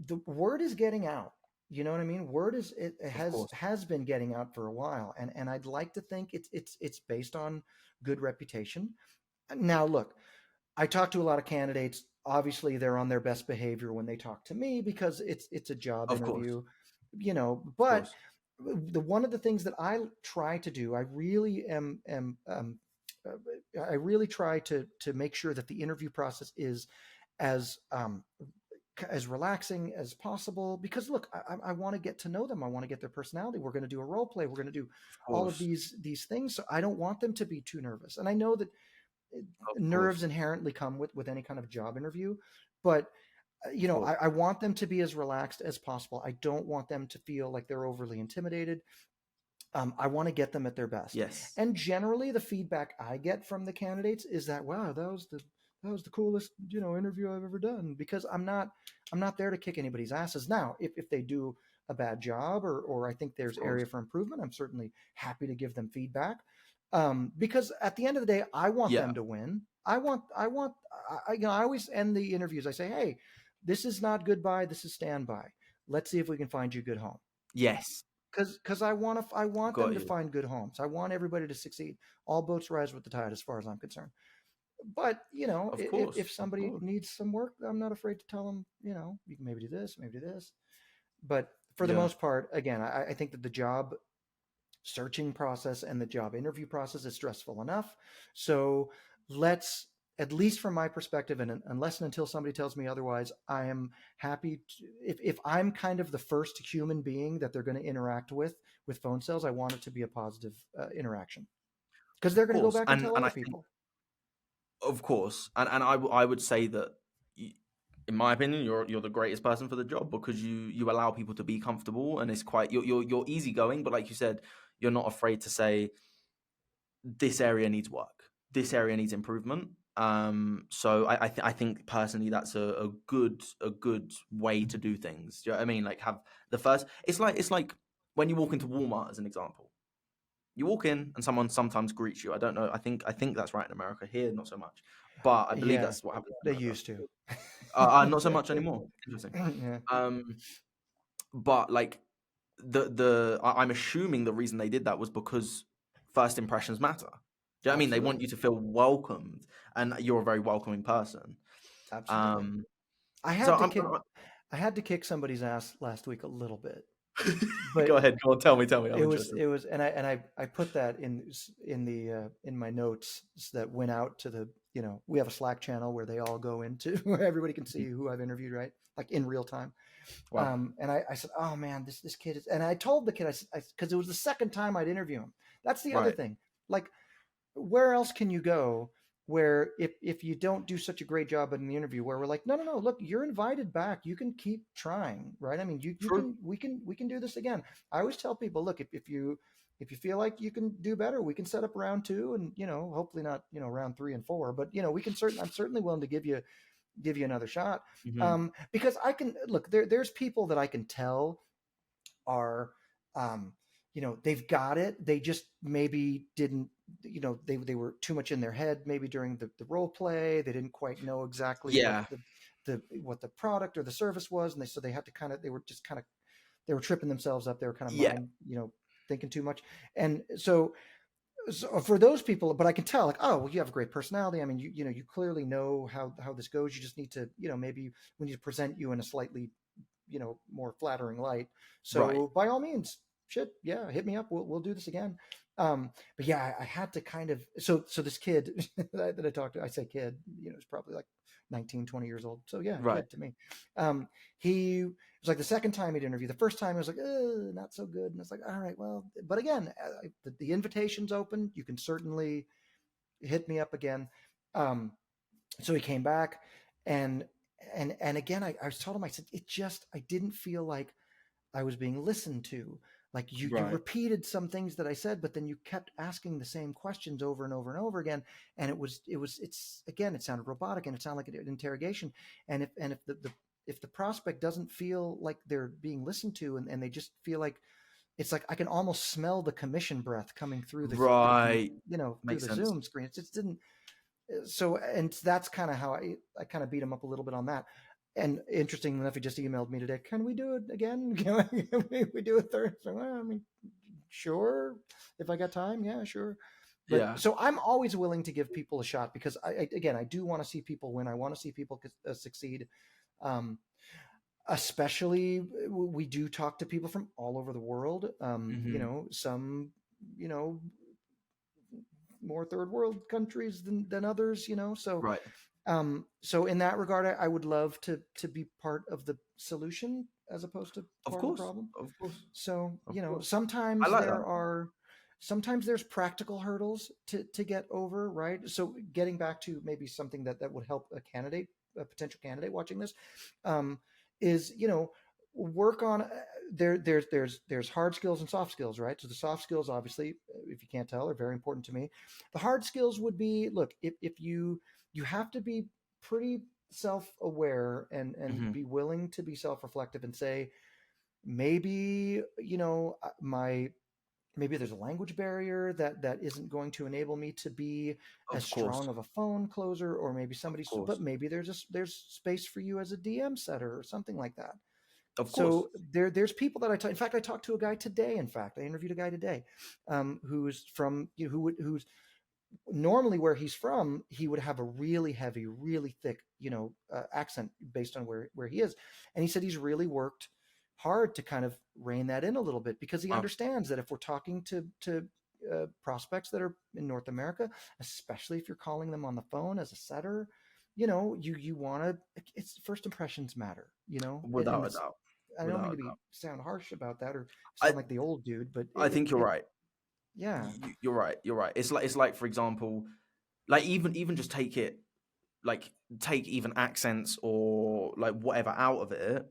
B: the word is getting out. You know what I mean? Word has been getting out for a while, and I'd like to think it's based on good reputation. Now, look, I talk to a lot of candidates. Obviously, they're on their best behavior when they talk to me, because it's a job interview, But one of the things that I try to do, I really I really try to make sure that the interview process is as relaxing as possible, because look, I want to get to know them. I want to get their personality. We're going to do a role play. We're going to do all of these things. So I don't want them to be too nervous. And I know that nerves inherently come with any kind of job interview, but I want them to be as relaxed as possible. I don't want them to feel like they're overly intimidated. I want to get them at their best.
A: Yes.
B: And generally the feedback I get from the candidates is that, wow, that was the coolest, interview I've ever done, because I'm not there to kick anybody's asses. Now, if they do a bad job or I think there's area for improvement, I'm certainly happy to give them feedback. Because at the end of the day, I want them to win. I always end the interviews. I say, hey, this is not goodbye. This is standby. Let's see if we can find you a good home.
A: Yes.
B: Because I want them to find good homes. I want everybody to succeed. All boats rise with the tide, as far as I'm concerned. But, if somebody needs some work, I'm not afraid to tell them, you can maybe do this, maybe do this. But for the most part, again, I think that the job searching process and the job interview process is stressful enough. So let's, at least from my perspective, and unless and until somebody tells me otherwise, I am happy to, if I'm kind of the first human being that they're going to interact with phone sales, I want it to be a positive interaction, because they're
A: Of
B: going to go
A: course,
B: back and
A: and
B: tell
A: I
B: other
A: think,
B: people.
A: of course, and I would say that, in my opinion, you're the greatest person for the job, because you allow people to be comfortable, and it's quite, you're easygoing, but like you said, you're not afraid to say this area needs work, this area needs improvement. So I think personally that's a good way to do things. Do you know what I mean? Like, have the first. It's like when you walk into Walmart, as an example. You walk in and someone sometimes greets you. I don't know. I think that's right in America. Here, not so much, but I believe
B: Yeah,
A: that's what happens in
B: they
A: America.
B: used to.
A: Not so much anymore. Interesting.
B: Yeah.
A: But like I'm assuming the reason they did that was because first impressions matter. Do you know what I mean? They want
B: Absolutely.
A: you to feel welcomed, and you're a very welcoming person.
B: Absolutely.
A: Um,
B: I
A: so
B: had to
A: I'm.
B: kick I had to kick somebody's ass last week a little bit, but
A: Go ahead. Go on. Tell me. I'm
B: it was
A: interested.
B: and I put that in the in my notes that went out to the, we have a Slack channel where they all go into where everybody can see who I've interviewed, right, like in real time.
A: Wow.
B: And I said, oh man, this kid is, and I told the kid, I said, because it was the second time I'd interview him. That's the other
A: Right.
B: thing. Like, where else can you go where if you don't do such a great job in the interview, where we're like, no, look, you're invited back, you can keep trying, right? I mean, you
A: True.
B: can, we can do this again. I always tell people, look, if you feel like you can do better, we can set up round 2, and hopefully not round 3 and 4, but we can I'm certainly willing to give you another shot.
A: Mm-hmm.
B: Because I can look, there's people that I can tell are, they've got it. They just maybe didn't, they were too much in their head, maybe during the role play. They didn't quite know exactly
A: Yeah.
B: what the product or the service was. And so they had to they were just they were tripping themselves up. They were kind of
A: Yeah.
B: thinking too much. And so for those people, but I can tell, like, oh, well, you have a great personality. I mean, you clearly know how this goes. You just need to, maybe we need to present you in a slightly, more flattering light. So
A: Right.
B: by all means, shit, yeah, hit me up. We'll do this again. But yeah, I had to kind of, so this kid that I talked to, I say kid, it's probably like 19, 20 years old. So yeah,
A: Right.
B: kid to me. He was like the second time he'd interview. The first time I was like, not so good. And it's like, all right, well, but again, the invitation's open. You can certainly hit me up again. So he came back, and again, I told him, I said, I didn't feel like I was being listened to. Like you
A: Right.
B: repeated some things that I said, but then you kept asking the same questions over and over and over again. And it's again, it sounded robotic, and it sounded like an interrogation. And if the prospect doesn't feel like they're being listened to, and they just feel like, it's like I can almost smell the commission breath coming through
A: Right.
B: through
A: Makes
B: the
A: sense.
B: Zoom screen. It just didn't. So, and that's kind of how I kind of beat him up a little bit on that. And interesting enough, he just emailed me today. Can we do it again? Can we do it third? So, well, I mean, sure. If I got time, yeah, sure. But
A: Yeah.
B: so I'm always willing to give people a shot, because I do want to see people win. I want to see people succeed. Especially, we do talk to people from all over the world. Some, more third world countries than others, so
A: Right.
B: so in that regard, I would love to be part of the solution as opposed to
A: Of
B: part of the
A: course.
B: problem.
A: Of course.
B: So
A: Of course. I
B: sometimes
A: like that.
B: sometimes there's practical hurdles to get over, right? So getting back to maybe something that would help a potential candidate watching this, is, work on, there's hard skills and soft skills, right? So the soft skills, obviously, if you can't tell, are very important to me. The hard skills would be, look, if you have to be pretty self-aware and
A: Mhm.
B: be willing to be self-reflective and say, maybe, maybe there's a language barrier that isn't going to enable me to be as
A: Of course.
B: strong of a phone closer, or maybe
A: Of course.
B: but maybe there's space for you as a DM setter or something like that.
A: Of course.
B: So there's people that in fact, I talked to a guy today. In fact, I interviewed a guy today, who's from, who's normally, where he's from, he would have a really heavy, really thick, accent based on where he is. And he said he's really worked hard to kind of rein that in a little bit, because he understands that if we're talking to prospects that are in North America, especially if you're calling them on the phone as a setter, you want to, it's first impressions matter,
A: Without a doubt.
B: I don't mean to sound harsh about that or sound like the old dude, but
A: I think you're right.
B: Yeah,
A: you're right. You're right. It's like, for example, like even just take even accents or like whatever out of it.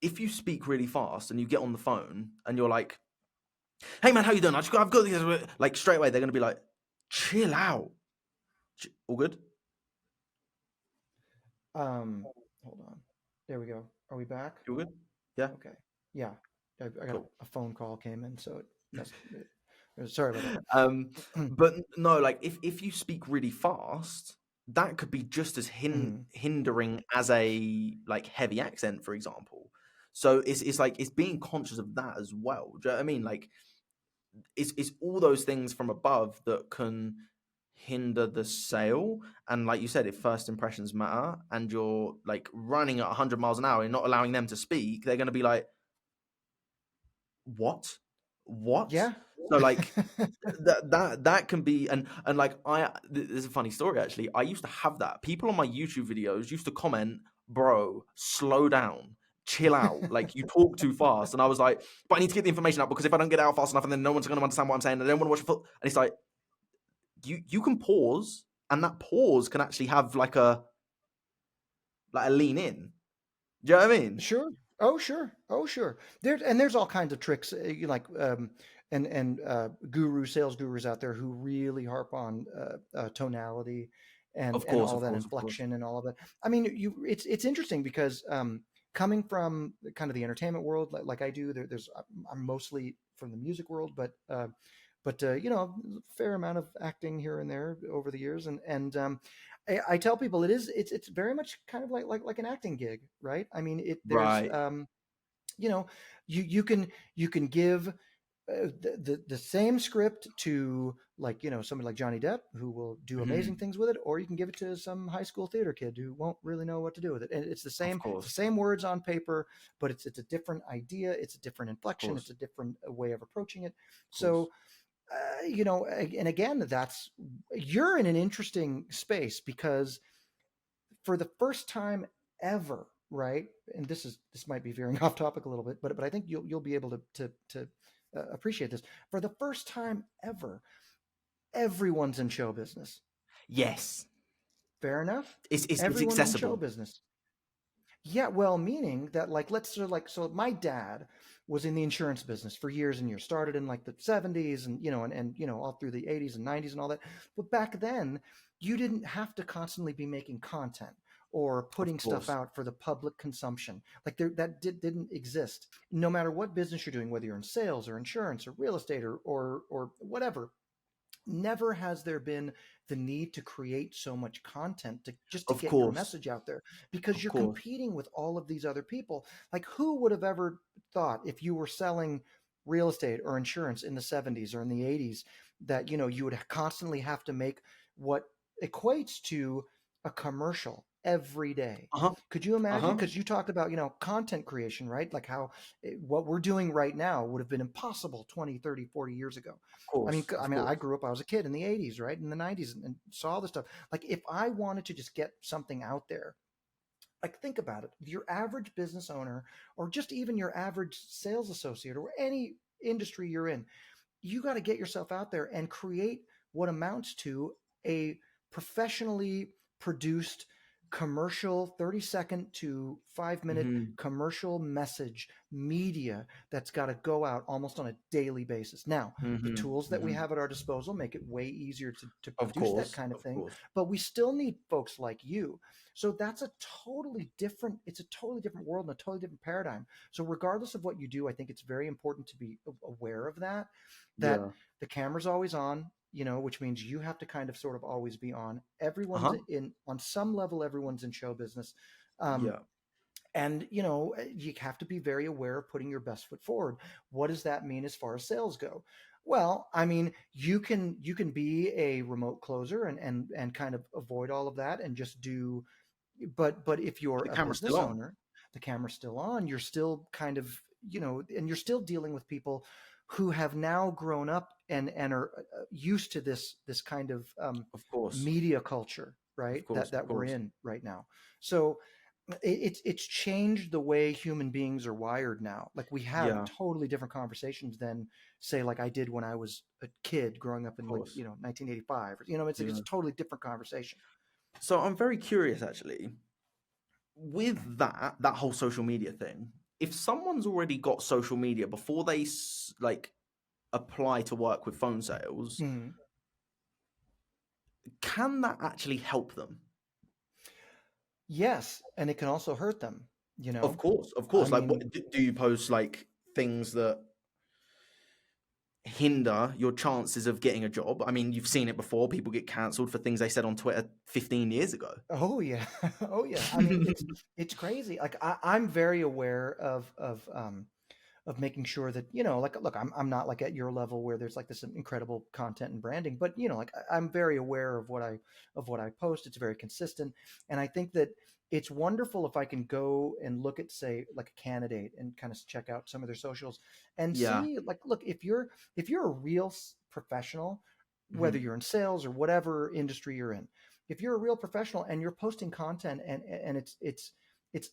A: If you speak really fast and you get on the phone and you're like, "Hey man, how you doing? I've got this," like straight away they're gonna be like, "Chill out." All good?
B: Hold on. There we go. Are we back?
A: You all good? Yeah.
B: Okay. Yeah. I got
A: Cool.
B: a phone call came in, so sorry about that.
A: But no, like if you speak really fast, that could be just as hindering as a like heavy accent, for example. So it's like it's being conscious of that as well. Do you know what I mean? Like it's all those things from above that can hinder the sale. And like you said, if first impressions matter and you're like running at 100 miles an hour and not allowing them to speak, they're going to be like, what?
B: Yeah.
A: So like that can be, and like there's a funny story actually. I used to have that. People on my YouTube videos used to comment, "Bro, slow down, chill out. Like you talk too fast." And I was like, "But I need to get the information out because if I don't get it out fast enough, and then no one's going to understand what I'm saying, and I don't want to watch it." And it's like, you can pause, and that pause can actually have like a lean in. Do you know what I mean?
B: Sure. Oh, sure. Oh, sure. There's all kinds of tricks, like sales gurus out there who really harp on tonality and all that inflection and all of that. I mean, it's interesting because coming from kind of the entertainment world, like I do, I'm mostly from the music world, but fair amount of acting here and there over the years, and I tell people it's very much kind of like an acting gig, right? I mean, there's you can give the same script to somebody like Johnny Depp, who will do amazing things with it, or you can give it to some high school theater kid who won't really know what to do with it. And it's the same words on paper, but it's a different idea, it's a different inflection, it's a different way of approaching it. So and again, you're in an interesting space because for the first time ever, right? And this might be veering off topic a little bit, but I think you'll be able to appreciate this. For the first time ever, everyone's in show business.
A: Yes.
B: Fair enough.
A: It's
B: everyone's
A: accessible.
B: in show business. Yeah, well, meaning that so my dad was in the insurance business for years and years. Started in like the 70s and all through the 80s and 90s and all that. But back then, you didn't have to constantly be making content or putting stuff out for the public consumption. Like that didn't exist. No matter what business you're doing, whether you're in sales or insurance or real estate or whatever, never has there been the need to create so much content to get your message out there, because you're competing with all of these other people. Like, who would have ever thought, if you were selling real estate or insurance in the 70s or in the 80s, that you would constantly have to make what equates to a commercial every day? Could you imagine? Because you talked about content creation, right? Like how what we're doing right now would have been impossible 20, 30, 40 years ago. I mean, I grew up, I was a kid in the 80s, right? In the 90s, and saw this stuff. Like, if I wanted to just get something out there, like, think about it. Your average business owner, or just even your average sales associate, or any industry you're in, you got to get yourself out there and create what amounts to a professionally produced commercial, 30-second to 5-minute commercial message media that's got to go out almost on a daily basis. Now, the tools that we have at our disposal make it way easier to produce that kind of thing, but we still need folks like you. So that's it's a totally different world and a totally different paradigm. So regardless of what you do, I think it's very important to be aware of that the camera's always on, which means you have to kind of sort of always be on. Everyone's on some level, everyone's in show business. And, you have to be very aware of putting your best foot forward. What does that mean as far as sales go? Well, I mean, you can be a remote closer and kind of avoid all of that and just do, but if you're a business owner, the camera's still on, you're still kind of and you're still dealing with people who have now grown up and are used to this kind of
A: course,
B: media culture, right? That we're in right now. So it's changed the way human beings are wired now. Like we have totally different conversations than say like I did when I was a kid growing up in 1985. It's like it's a totally different conversation.
A: So I'm very curious actually with that whole social media thing. If someone's already got social media before they like apply to work with phone sales, can that actually help them?
B: Yes, and it can also hurt them.
A: Of course. I mean, do you post like things that hinder your chances of getting a job? I mean, you've seen it before. People get cancelled for things they said on Twitter 15 years ago.
B: Oh yeah, oh yeah. I mean, it's crazy. Like I'm very aware of making sure that like look, I'm not like at your level where there's like this incredible content and branding, but like I'm very aware of what I post. It's very consistent, and I think that it's wonderful if I can go and look at say like a candidate and kind of check out some of their socials and see like look, if you're a real professional, whether you're in sales or whatever industry you're in, if you're a real professional and you're posting content and it's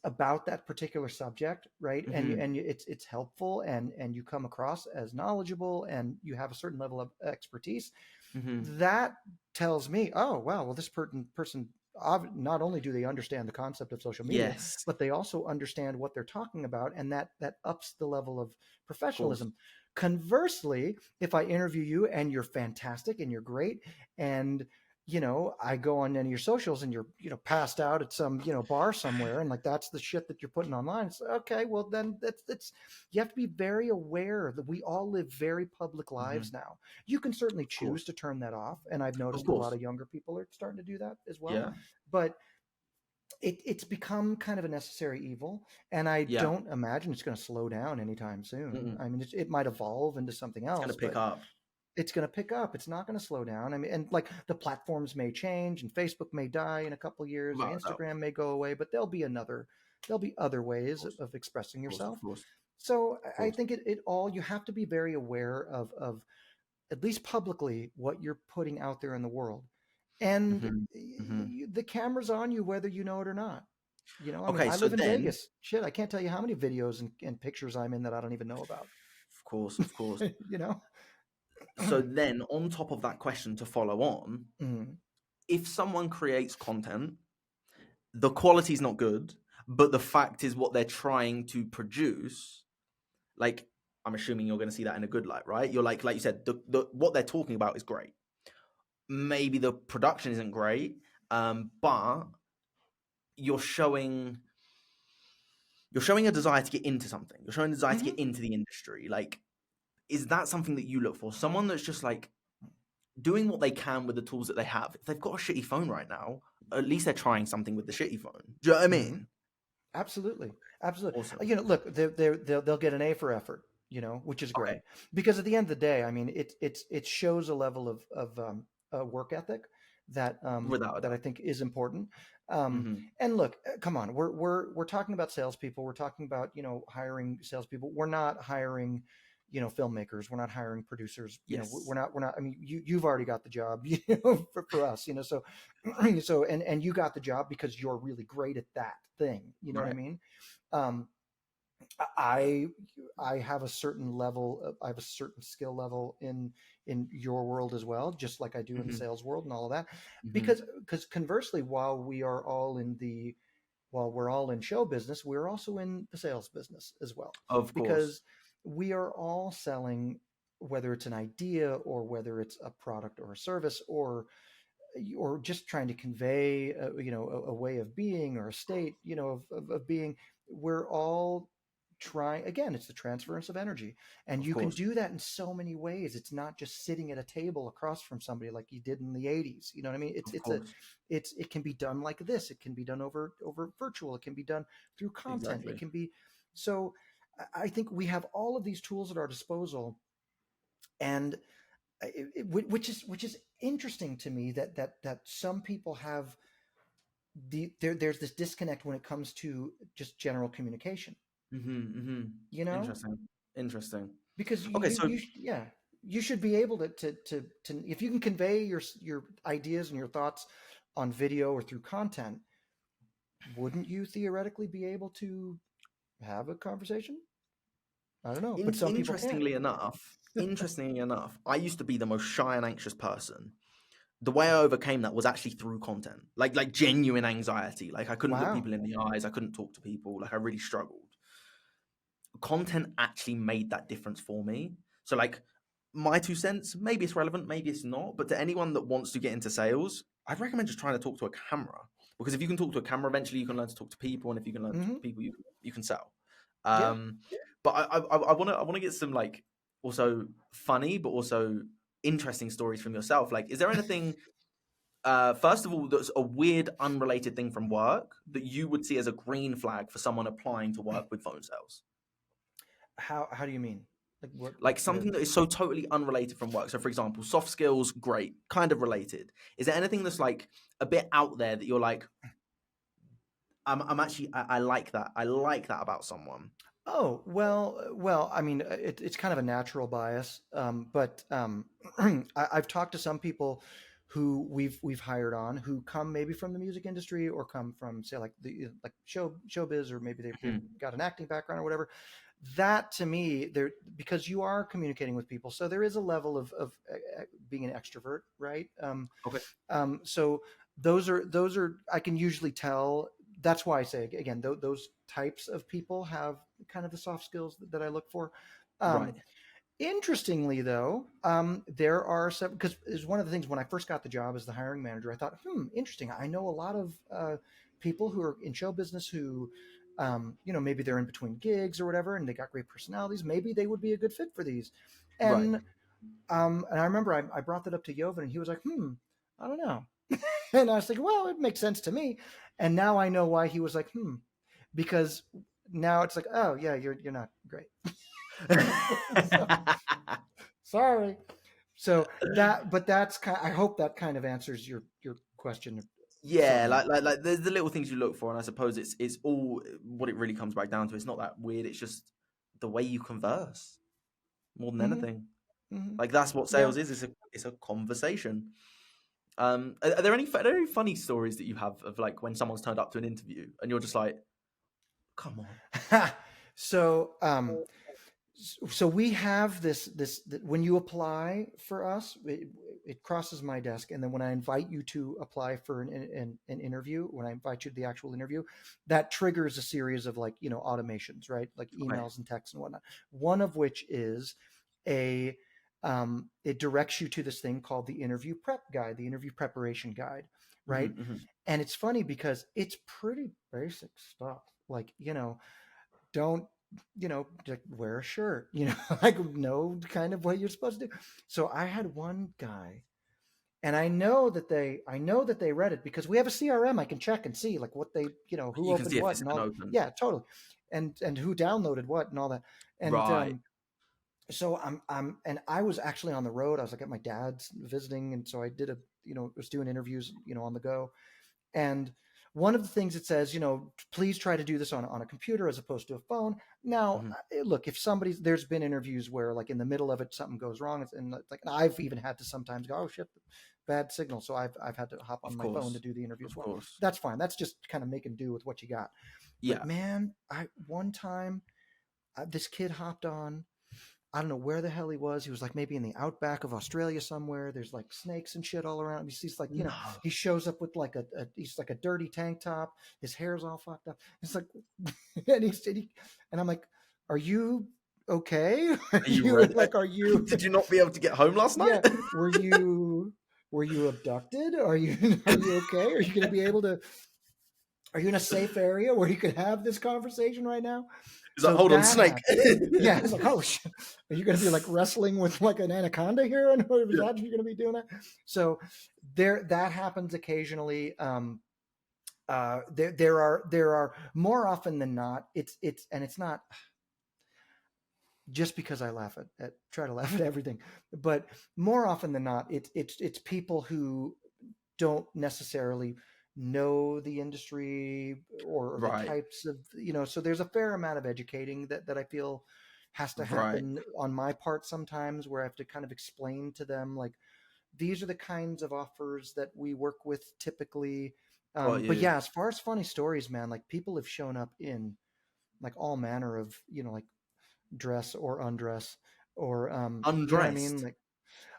B: about that particular subject, right? And it's helpful and you come across as knowledgeable and you have a certain level of expertise. That tells me, oh wow, well this person not only do they understand the concept of social media, but they also understand what they're talking about, and that ups the level of professionalism. Conversely, if I interview you and you're fantastic and you're great and I go on any of your socials and you're, passed out at some, bar somewhere, and like that's the shit that you're putting online. It's okay. Well, then that's you have to be very aware that we all live very public lives now. You can certainly choose to turn that off, and I've noticed a lot of younger people are starting to do that as well. But it's become kind of a necessary evil, and I don't imagine it's going to slow down anytime soon. I mean, it might evolve into something else.
A: It's going to pick up.
B: It's going to pick up. It's not going to slow down. I mean, and like the platforms may change and Facebook may die in a couple of years, and Instagram may go away, but there'll be other ways of expressing yourself. So I think it all, you have to be very aware of at least publicly what you're putting out there in the world. And the camera's on you, whether you know it or not. I mean, I live in Vegas. Shit, I can't tell you how many videos and pictures I'm in that I don't even know about.
A: Of course. So then on top of that question to follow on, if someone creates content, the quality is not good, but the fact is what they're trying to produce, like, I'm assuming you're going to see that in a good light, right? You're like you said, what they're talking about is great. Maybe the production isn't great, but you're showing a desire to get into something. You're showing a desire to get into the industry. Like, is that something that you look for? Someone that's just like doing what they can with the tools that they have. If they've got a shitty phone right now, at least they're trying something with the shitty phone. Do you know what I mean?
B: Absolutely. Awesome. Look, they'll get an A for effort, which is great. Because at the end of the day, I mean, it shows a level of work ethic that I think is important. And look, come on, we're talking about salespeople. We're talking about hiring salespeople. We're not hiring filmmakers. We're not hiring producers. We're not. I mean, you've already got the job. For us. So and you got the job because you're really great at that thing. You know what I mean? I have a certain level. I have a certain skill level in your world as well, just like I do in the sales world and all of that. Because conversely, while we're all in show business, we're also in the sales business as well.
A: Of course.
B: Because we are all selling, whether it's an idea or whether it's a product or a service or just trying to convey a way of being or a state of being. We're all trying, again, it's the transference of energy, and you can do that in so many ways. It's not just sitting at a table across from somebody like you did in the 80s. You know what I mean? It can be done like this. It can be done over virtual. It can be done through content. It can be. So I think we have all of these tools at our disposal, and which is interesting to me that some people have there's this disconnect when it comes to just general communication. You know,
A: Interesting.
B: because
A: Okay, so
B: you should be able to if you can convey your ideas and your thoughts on video or through content, wouldn't you theoretically be able to have a conversation? I don't know, but some people can't.
A: Interestingly enough, I used to be the most shy and anxious person. The way I overcame that was actually through content, like genuine anxiety. Like I couldn't look
B: Wow.
A: people in the eyes. I couldn't talk to people. Like I really struggled. Content actually made that difference for me. So like my 2 cents, maybe it's relevant, maybe it's not. But to anyone that wants to get into sales, I'd recommend just trying to talk to a camera, because if you can talk to a camera, eventually you can learn to talk to people, and if you can learn to talk to people, you can sell.
B: Yeah.
A: But I want to get some like also funny but also interesting stories from yourself. Like, is there anything first of all that's a weird unrelated thing from work that you would see as a green flag for someone applying to work with phone sales?
B: How do you mean? Like what?
A: Like something that is so totally unrelated from work. So for example, soft skills, great, kind of related. Is there anything that's like a bit out there that you're like, I'm actually I like that. I like that about someone.
B: Oh, well, I mean, it's kind of a natural bias, but I've talked to some people who we've hired on who come maybe from the music industry or come from, say, like the like showbiz, or maybe they've got an acting background or whatever. That to me, there, because you are communicating with people, so there is a level of being an extrovert, right?
A: Okay.
B: So those are I can usually tell. That's why I say again, those types of people have kind of the soft skills that I look for.
A: Right.
B: Interestingly, though, there are some, because it's one of the things when I first got the job as the hiring manager, I thought, interesting. I know a lot of people who are in show business who, maybe they're in between gigs or whatever, and they got great personalities. Maybe they would be a good fit for these.
A: Right.
B: And I remember I brought that up to Jovan, and he was like, I don't know. And I was like, well, it makes sense to me. And now I know why he was like, because now it's like, oh yeah, you're not great. So, sorry. So that's kind of, I hope that kind of answers your question.
A: Yeah,
B: Somewhat.
A: like there's the little things you look for, and I suppose it's all what it really comes back down to. It's not that weird. It's just the way you converse more than
B: Mm-hmm.
A: anything.
B: Mm-hmm.
A: Like that's what
B: Yeah.
A: sales is. It's a conversation. Are there any funny stories that you have of like when someone's turned up to an interview and you're just like, come on?
B: So so we have this when you apply for us, it crosses my desk, and then when I invite you to apply for an interview, when I invite you to the actual interview, that triggers a series of like automations, right? Like
A: Okay.
B: emails and texts and whatnot. One of which is a it directs you to this thing called the interview prep guide, the interview preparation guide, right?
A: Mm-hmm, mm-hmm.
B: And it's funny because it's pretty basic stuff, like don't like wear a shirt, like know kind of what you're supposed to do. So I had one guy, and I know that they read it because we have a CRM. I can check and see like what they, who
A: You can
B: opened
A: see if
B: what
A: it's
B: and
A: been
B: all.
A: open.
B: Yeah, totally. And who downloaded what and all that. And
A: Right.
B: so and I was actually on the road. I was like at my dad's visiting, and so I did was doing interviews, on the go. And one of the things it says, please try to do this on a computer as opposed to a phone. Now,
A: Mm-hmm.
B: look, if there's been interviews where like in the middle of it, something goes wrong. And like, I've even had to sometimes go, oh shit, bad signal. So I've had to hop on
A: Of
B: my phone to
A: course.
B: do the interview as
A: Of
B: well.
A: course.
B: That's fine. That's just kind of making do with what you got. But
A: Yeah.
B: man, one time this kid hopped on. I don't know where the hell he was. He was like maybe in the outback of Australia somewhere. There's like snakes and shit all around. He's like,
A: No.
B: he shows up with like he's like a dirty tank top. His hair's all fucked up. It's like, and I'm like, are you okay?
A: Are you ready?
B: Are you,
A: Did you not be able to get home last night?
B: yeah, were you abducted? Are you okay? Are you going to be able to, are you in a safe area where you could have this conversation right now?
A: He's like, hold on, snake.
B: Yeah, it's like, oh, are you going to be like wrestling with like an anaconda here? And is that you're going to be doing that? So that happens occasionally. There are more often than not. It's not just because I try to laugh at everything, but more often than not, it's people who don't necessarily know the industry or the
A: Right.
B: types of, so there's a fair amount of educating that I feel has to
A: Right.
B: happen on my part sometimes, where I have to kind of explain to them, like, these are the kinds of offers that we work with typically.
A: Got
B: But
A: you.
B: yeah, as far as funny stories, man, like people have shown up in like all manner of, like dress or undress or, you know what I mean?
A: Undressed.
B: Like,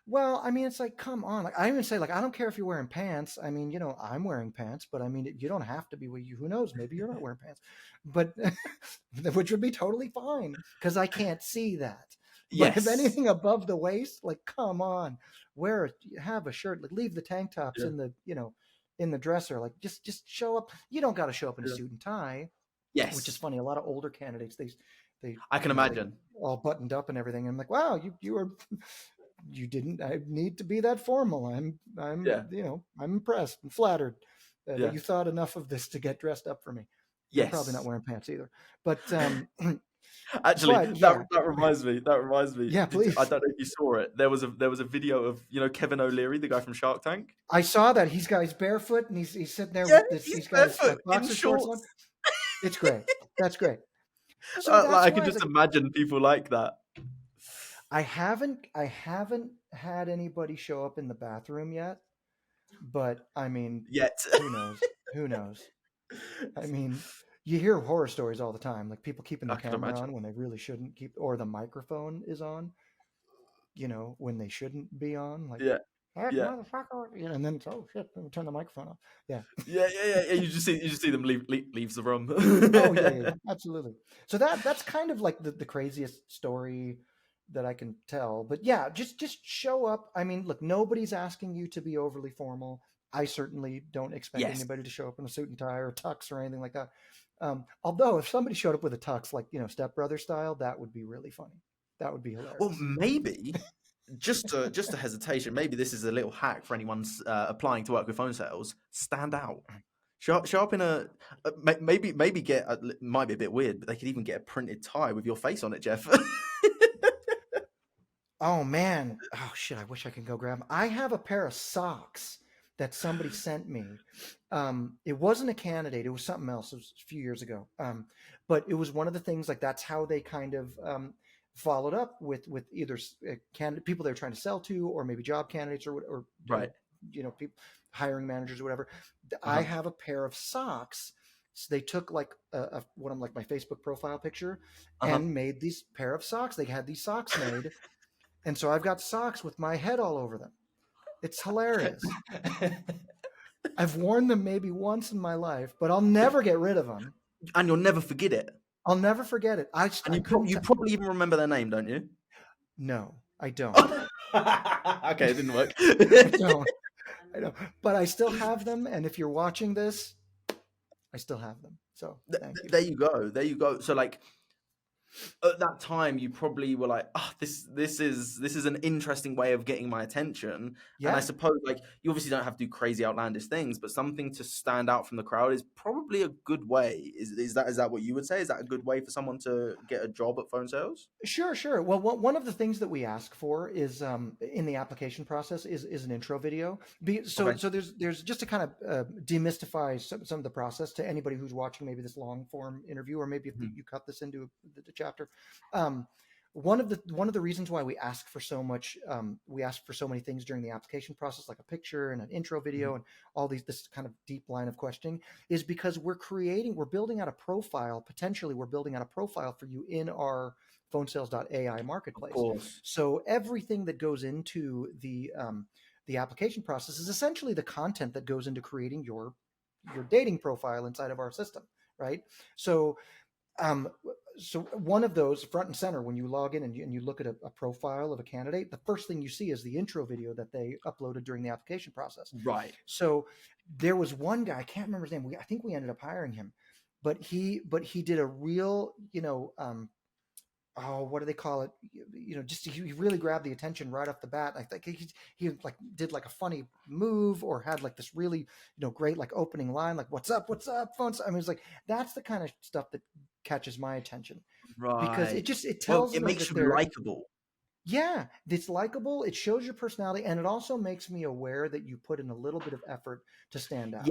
B: well, I mean, it's like, come on. Like, I even say, like, I don't care if you're wearing pants. I mean, I'm wearing pants, but I mean, you don't have to be. Who knows? Maybe you're not wearing pants, but which would be totally fine because I can't see that. But if
A: Yes.
B: anything above the waist, like, come on, have a shirt. Like, leave the tank tops
A: Yeah.
B: in the, in the dresser. Like, just show up. You don't got to show up in a
A: Yeah.
B: suit and tie, which is
A: Yes.
B: funny. A lot of older candidates, they
A: I can
B: they
A: imagine.
B: all buttoned up and everything. I'm like, wow, you were. You didn't I need to be that formal. I'm
A: Yeah.
B: I'm impressed and flattered
A: Yeah.
B: that you thought enough of this to get dressed up for me. You're probably not
A: Yes.
B: wearing pants either, but
A: Actually,
B: but yeah,
A: that reminds me. That reminds me.
B: yeah, please.
A: I don't know if you saw it. There was a video of Kevin O'Leary, the guy from Shark Tank.
B: I saw that. He's barefoot and he's sitting there
A: Yeah,
B: with this.
A: he's
B: He's got his
A: barefoot
B: like
A: in
B: boxer shorts on.
A: shorts.
B: It's great. That's great. So
A: Like
B: that's
A: I can
B: why I was
A: just
B: like,
A: imagine people like that.
B: I haven't had anybody show up in the bathroom yet, but I mean,
A: Yet.
B: who knows? Who knows? I mean, you hear horror stories all the time, like people keeping
A: I
B: their
A: can
B: camera
A: imagine.
B: on when they really shouldn't keep, or the microphone is on, when they shouldn't be on. Like,
A: Yeah.
B: that
A: Yeah.
B: motherfucker, and then it's, oh shit, let me turn the microphone off. Yeah.
A: Yeah. You just see them leaves the room.
B: Oh yeah, absolutely. So that's kind of like the craziest story that I can tell. But yeah, just show up. I mean, look, nobody's asking you to be overly formal. I certainly don't expect
A: Yes.
B: anybody to show up in a suit and tie or tux or anything like that. Although if somebody showed up with a tux, like Step Brother style, that would be really funny. That would be hilarious.
A: Well, maybe just a hesitation. Maybe this is a little hack for anyone applying to work with phone sales. Stand out. Show up in maybe get might be a bit weird, but they could even get a printed tie with your face on it, Jeff.
B: Oh man. Oh shit, I wish I could go grab them. I have a pair of socks that somebody sent me. It wasn't a candidate, it was something else. It was a few years ago. But it was one of the things, like, that's how they kind of followed up with either people they're trying to sell to, or maybe job candidates, or
A: Right.
B: People, hiring managers or whatever. I have a pair of socks. So they took like what I'm like my Facebook profile picture and made these pair of socks. They had these socks made. And so I've got socks with my head all over them. It's hilarious. I've worn them maybe once in my life, but I'll never get rid of them.
A: And you'll never forget it.
B: I'll never forget it.
A: You probably even remember their name, don't you?
B: No, I don't.
A: Okay, it didn't work.
B: I don't. But I still have them. And if you're watching this, I still have them. So thank you.
A: There you go. There you go. So like, at that time, you probably were like, "Oh, this is an interesting way of getting my attention."
B: Yeah.
A: And I suppose, like, you obviously don't have to do crazy, outlandish things, but something to stand out from the crowd is probably a good way. Is that what you would say? Is that a good way for someone to get a job at phone sales?
B: Sure. Well, one of the things that we ask for is in the application process is an intro video. So there's just to kind of demystify some of the process to anybody who's watching maybe this long form interview, or maybe if you cut this into the chapter. One of the reasons why we ask for so much, we ask for so many things during the application process, like a picture and an intro video and all this kind of deep line of questioning, is because we're building out a profile. Potentially, we're building out a profile for you in our PhoneSales.ai marketplace. So everything that goes into the application process is essentially the content that goes into creating your dating profile inside of our system, right? So one of those front and center, when you log in and you look at a profile of a candidate, the first thing you see is the intro video that they uploaded during the application process.
A: Right.
B: So there was one guy, I can't remember his name. I think we ended up hiring him, but he did a real, what do they call it? Just he really grabbed the attention right off the bat. I think he like did like a funny move, or had like this really, great like opening line, like "What's up, phones?" I mean, it's like that's the kind of stuff that catches my attention,
A: right?
B: Because it tells
A: it makes you likable.
B: Yeah, it's likable. It shows your personality, and it also makes me aware that you put in a little bit of effort to stand out.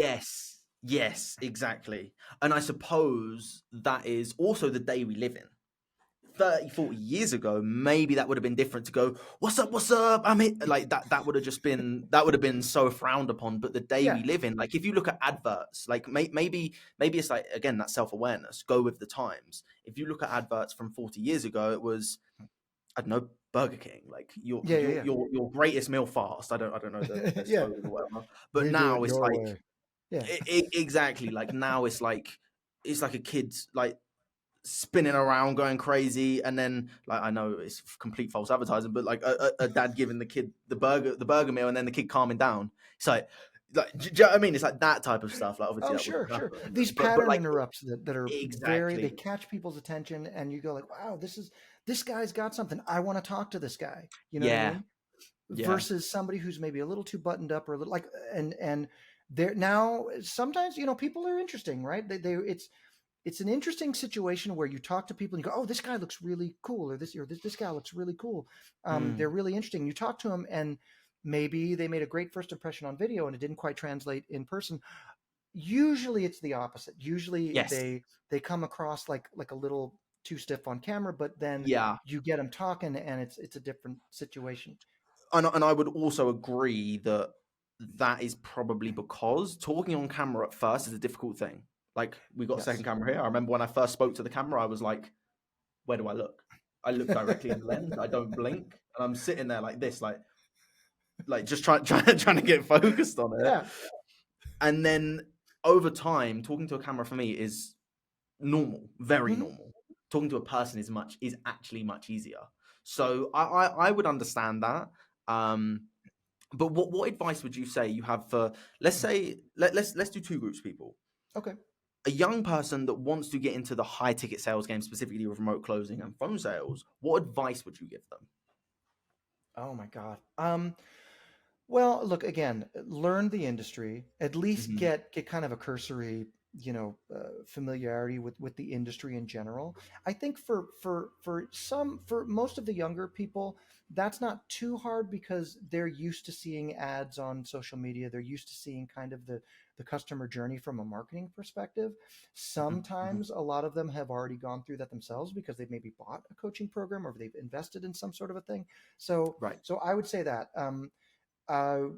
A: Yes, exactly. And I suppose that is also the day we live in. 30, 40 years ago, maybe that would have been different to go, what's up? I'm here. Like that would have just been, that would have been so frowned upon. But the day
B: Yeah,
A: we live in, like if you look at adverts, like maybe it's like, again, that self-awareness, go with the times. If you look at adverts from 40 years ago, it was, I don't know, Burger King, like
B: yeah.
A: your greatest meal fast. I don't know their
B: Yeah,
A: slogan or whatever. But
B: we do it
A: now it's
B: your
A: like,
B: way. Yeah.
A: exactly, like now it's like a kid's like spinning around going crazy, and then like, I know it's complete false advertising, but like a dad giving the kid the burger meal and then the kid calming down. It's like do you know what I mean? It's like that type of stuff. Like obviously
B: Oh,
A: that wouldn't
B: sure.
A: happen,
B: These
A: but
B: pattern
A: like
B: interrupts that are very, they
A: exactly,
B: catch people's attention, and you go like, wow, this guy's got something. I want to talk to this guy. You know what I
A: yeah,
B: mean?
A: yeah,
B: Versus somebody who's maybe a little too buttoned up or a little like, and they're now sometimes, people are interesting, right? They it's an interesting situation where you talk to people and you go, oh, this guy looks really cool, or this guy looks really cool. They're
A: mm,
B: really interesting. You talk to them, and maybe they made a great first impression on video and it didn't quite translate in person. Usually it's the opposite. Usually
A: yes,
B: they come across like a little too stiff on camera, but then
A: yeah.
B: you get them talking and it's a different situation.
A: And I would also agree that that is probably because talking on camera at first is a difficult thing. Like we got a second
B: Yes.
A: camera here. I remember when I first spoke to the camera, I was like, where do I look? I look directly in the lens. I don't blink, and I'm sitting there like this, like just trying to get focused on it.
B: Yeah.
A: And then over time, talking to a camera for me is normal, very
B: Hmm.
A: normal. Talking to a person is actually much easier. So I would understand that. Um, but what advice would you say you have for, let's say let's do two groups of people.
B: Okay.
A: A young person that wants to get into the high ticket sales game, specifically with remote closing and phone sales. What advice would you give them?
B: Oh my God. Well, look, again, learn the industry, at least
A: Hmm.
B: get kind of a cursory, familiarity with the industry in general. I think for most of the younger people, that's not too hard because they're used to seeing ads on social media. They're used to seeing kind of the customer journey from a marketing perspective.
A: Hmm.
B: Sometimes a lot of them have already gone through that themselves because they've maybe bought a coaching program or they've invested in some sort of a thing. So
A: Right.
B: so I would say that. Uh,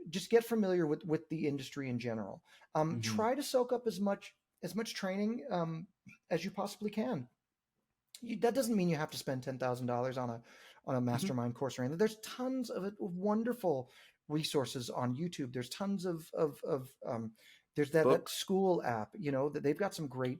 B: just get familiar with the industry in general.
A: Hmm.
B: Try to soak up as much training as you possibly can. That doesn't mean you have to spend $10,000 on a
A: Hmm.
B: mastermind course or anything. There's tons of wonderful resources on YouTube. There's tons of there's that
A: Books.
B: school app, that they've got some great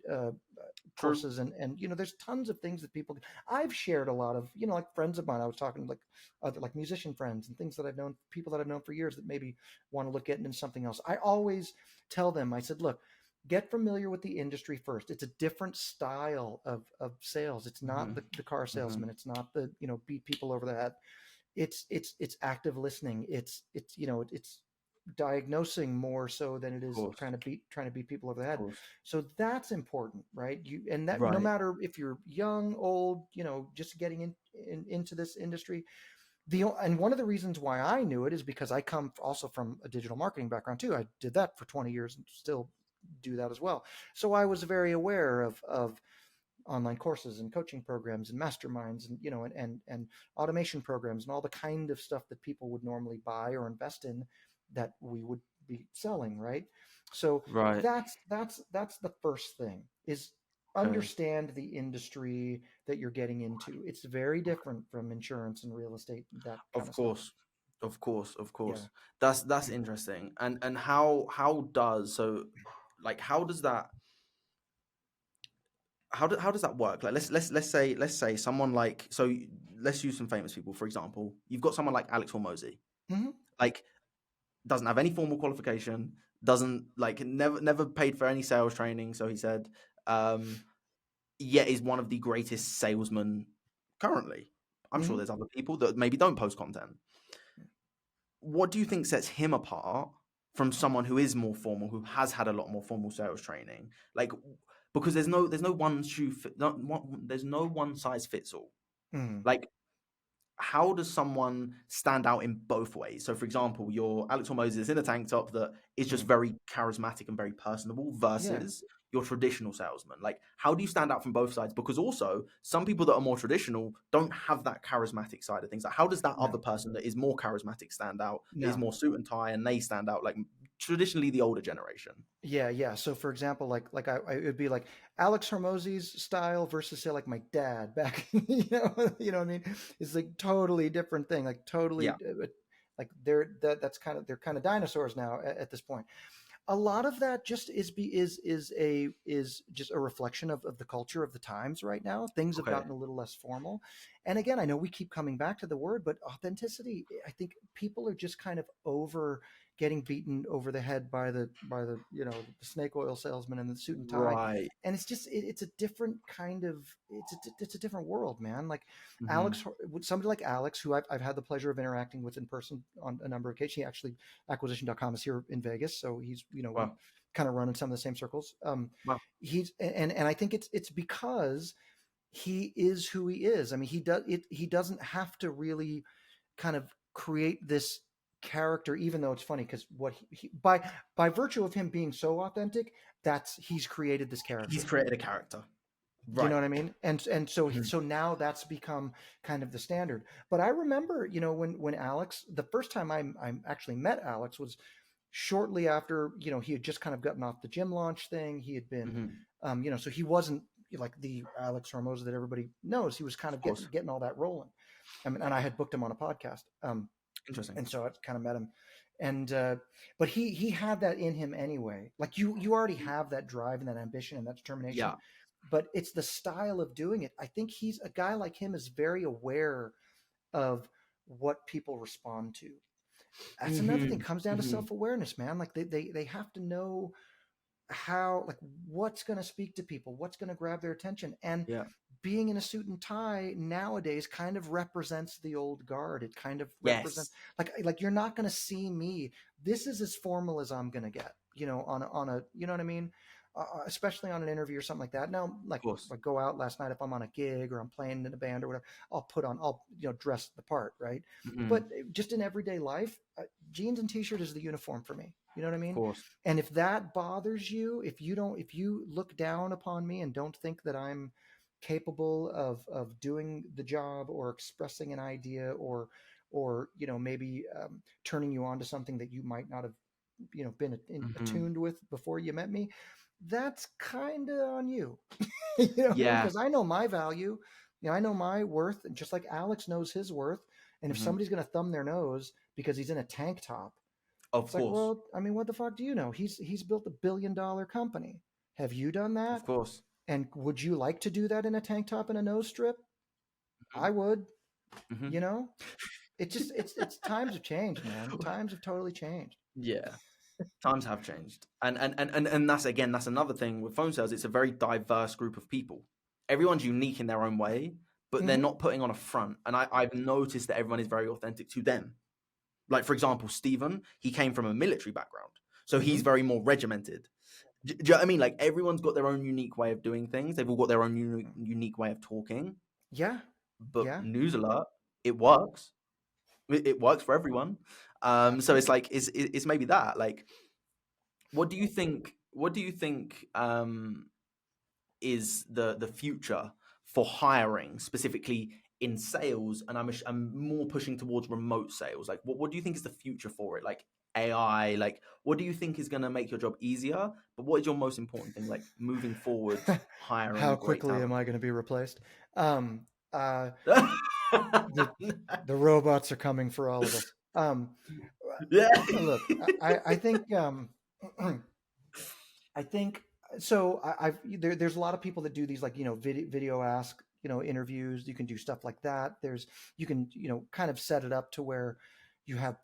A: True.
B: courses, and there's tons of things that people I've shared a lot of, like friends of mine. I was talking like other like musician friends and things that I've known, people that I've known for years that maybe want to look at into something else. I always tell them, I said, look, get familiar with the industry first. It's a different style of sales. It's not
A: Hmm.
B: the car
A: Hmm.
B: salesman. It's not the, beat people over the head. It's active listening. It's diagnosing more so than it
A: Of
B: is
A: course.
B: trying to beat people over the
A: Of
B: head.
A: course.
B: So that's important, right? And that no
A: Right.
B: matter if you're young, old, just getting into this industry. And one of the reasons why I knew it is because I come also from a digital marketing background too. I did that for 20 years and still do that as well. So I was very aware of online courses and coaching programs and masterminds and and automation programs and all the kind of stuff that people would normally buy or invest in that we would be selling, right? So
A: Right.
B: that's the first thing is
A: Okay.
B: understand the industry that you're getting into. It's very different from insurance and real estate, that kind
A: Of
B: of stuff.
A: course. Of
B: Yeah.
A: course. That's interesting. And how does, so like how does that, how does that work? Like let's say someone like, so let's use some famous people, for example. You've got someone like Alex Hormozy.
B: Hmm.
A: Like doesn't have any formal qualification, doesn't like never paid for any sales training, so he said, um yet is one of the greatest salesmen currently. I'm sure
B: Hmm.
A: there's other people that maybe don't post content. What do you think sets him apart from someone who is more formal, who has had a lot more formal sales training? Like, because there's no one shoe fit, there's no one size fits all.
B: Hmm.
A: Like, how does someone stand out in both ways? So, for example, your Alex Hormozis in a tank top that is just very charismatic and very personable versus your traditional salesman. Like, how do you stand out from both sides? Because also, some people that are more traditional don't have that charismatic side of things. Like, how does that other person that is more charismatic stand out? That is more suit and tie, and they stand out like traditionally the older generation.
B: Yeah. So for example, like it would be like Alex Hormozzi's style versus say like my dad back, you know what I mean? It's like totally different thing, like totally, like they're kind of dinosaurs now at this point. A lot of that just is just a reflection of the culture of the times right now. Things have gotten a little less formal. And again, I know we keep coming back to the word, but authenticity, I think people are just kind of over getting beaten over the head by the the snake oil salesman and the suit and tie.
A: Right.
B: And it's just it's a different kind of it's a different world, man. Like Alex, somebody like Alex, who I've had the pleasure of interacting with in person on a number of occasions. He actually, acquisition.com is here in Vegas, so he's kind of running some of the same circles. He's and I think it's because he is who he is. I mean, he doesn't have to really kind of create this character, even though it's funny because what by virtue of him being so authentic, he's created this character.
A: He's created a character. Right.
B: You know what I mean? And so so now that's become kind of the standard. But I remember, when Alex, the first time I actually met Alex was shortly after, he had just kind of gotten off the gym launch thing. He had been, so he wasn't like the Alex Hormoza that everybody knows. He was kind of getting all that rolling. I mean, and I had booked him on a podcast.
A: Interesting.
B: And so I kind of met him. And but he had that in him anyway. Like you already have that drive and that ambition and that determination.
A: Yeah.
B: But it's the style of doing it. I think he's a guy like him is very aware of what people respond to. That's another thing. Comes down to self-awareness, man. Like they have to know how, like, what's going to speak to people, what's going to grab their attention. And being in a suit and tie nowadays kind of represents the old guard. It kind of represents like you're not going to see me. This is as formal as I'm going to get, on a, you know what I mean? Especially on an interview or something like that. Now, like if I go out last night, if I'm on a gig or I'm playing in a band or whatever, I'll dress the part, right? But just in everyday life, jeans and t-shirt is the uniform for me. You know what I mean?
A: Of course.
B: And if that bothers you, if you look down upon me and don't think that I'm capable of doing the job or expressing an idea or maybe turning you on to something that you might not have been attuned with before you met me, that's kind of on you. Because I know my value, I know my worth, and just like Alex knows his worth. And if somebody's going to thumb their nose because he's in a tank top,
A: of course.
B: Like, well, I mean, what the fuck do you know? He's built $1 billion company. Have you done that?
A: Of course.
B: And would you like to do that in a tank top and a nose strip? I would. It's just it's times have changed, man. Times have totally changed.
A: Yeah. Times have changed. And that's another thing with phone sales. It's a very diverse group of people. Everyone's unique in their own way, but they're not putting on a front. And I've noticed that everyone is very authentic to them. Like, for example, Stephen, he came from a military background. So he's very more regimented. Do you know what I mean? Like, everyone's got their own unique way of doing things. They've all got their own unique way of talking.
B: Yeah.
A: But news alert, it works. It works for everyone. So it's like it's maybe that. Like, what do you think is the future for hiring, specifically in sales? And I'm more pushing towards remote sales. Like, what do you think is the future for it? Like AI, like what do you think is going to make your job easier? But what is your most important thing, like moving forward, hiring?
B: How quickly am I going to be replaced? The robots are coming for all of us. Look, I think so. There's a lot of people that do these, like, video ask, interviews. You can do stuff like that. You can kind of set it up to where you have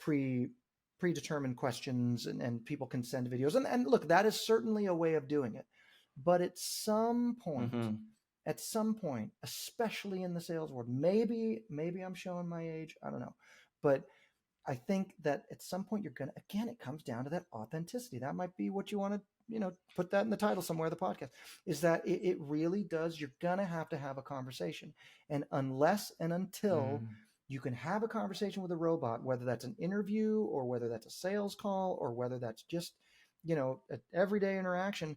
B: predetermined questions and people can send videos. And look, that is certainly a way of doing it. But at some point, especially in the sales world, maybe I'm showing my age, I don't know, but I think that at some point it comes down to that authenticity. That might be what you want to, put that in the title somewhere of the podcast, is that it really does. You're going to have a conversation. And unless and until You can have a conversation with a robot, whether that's an interview or whether that's a sales call or whether that's just, an everyday interaction.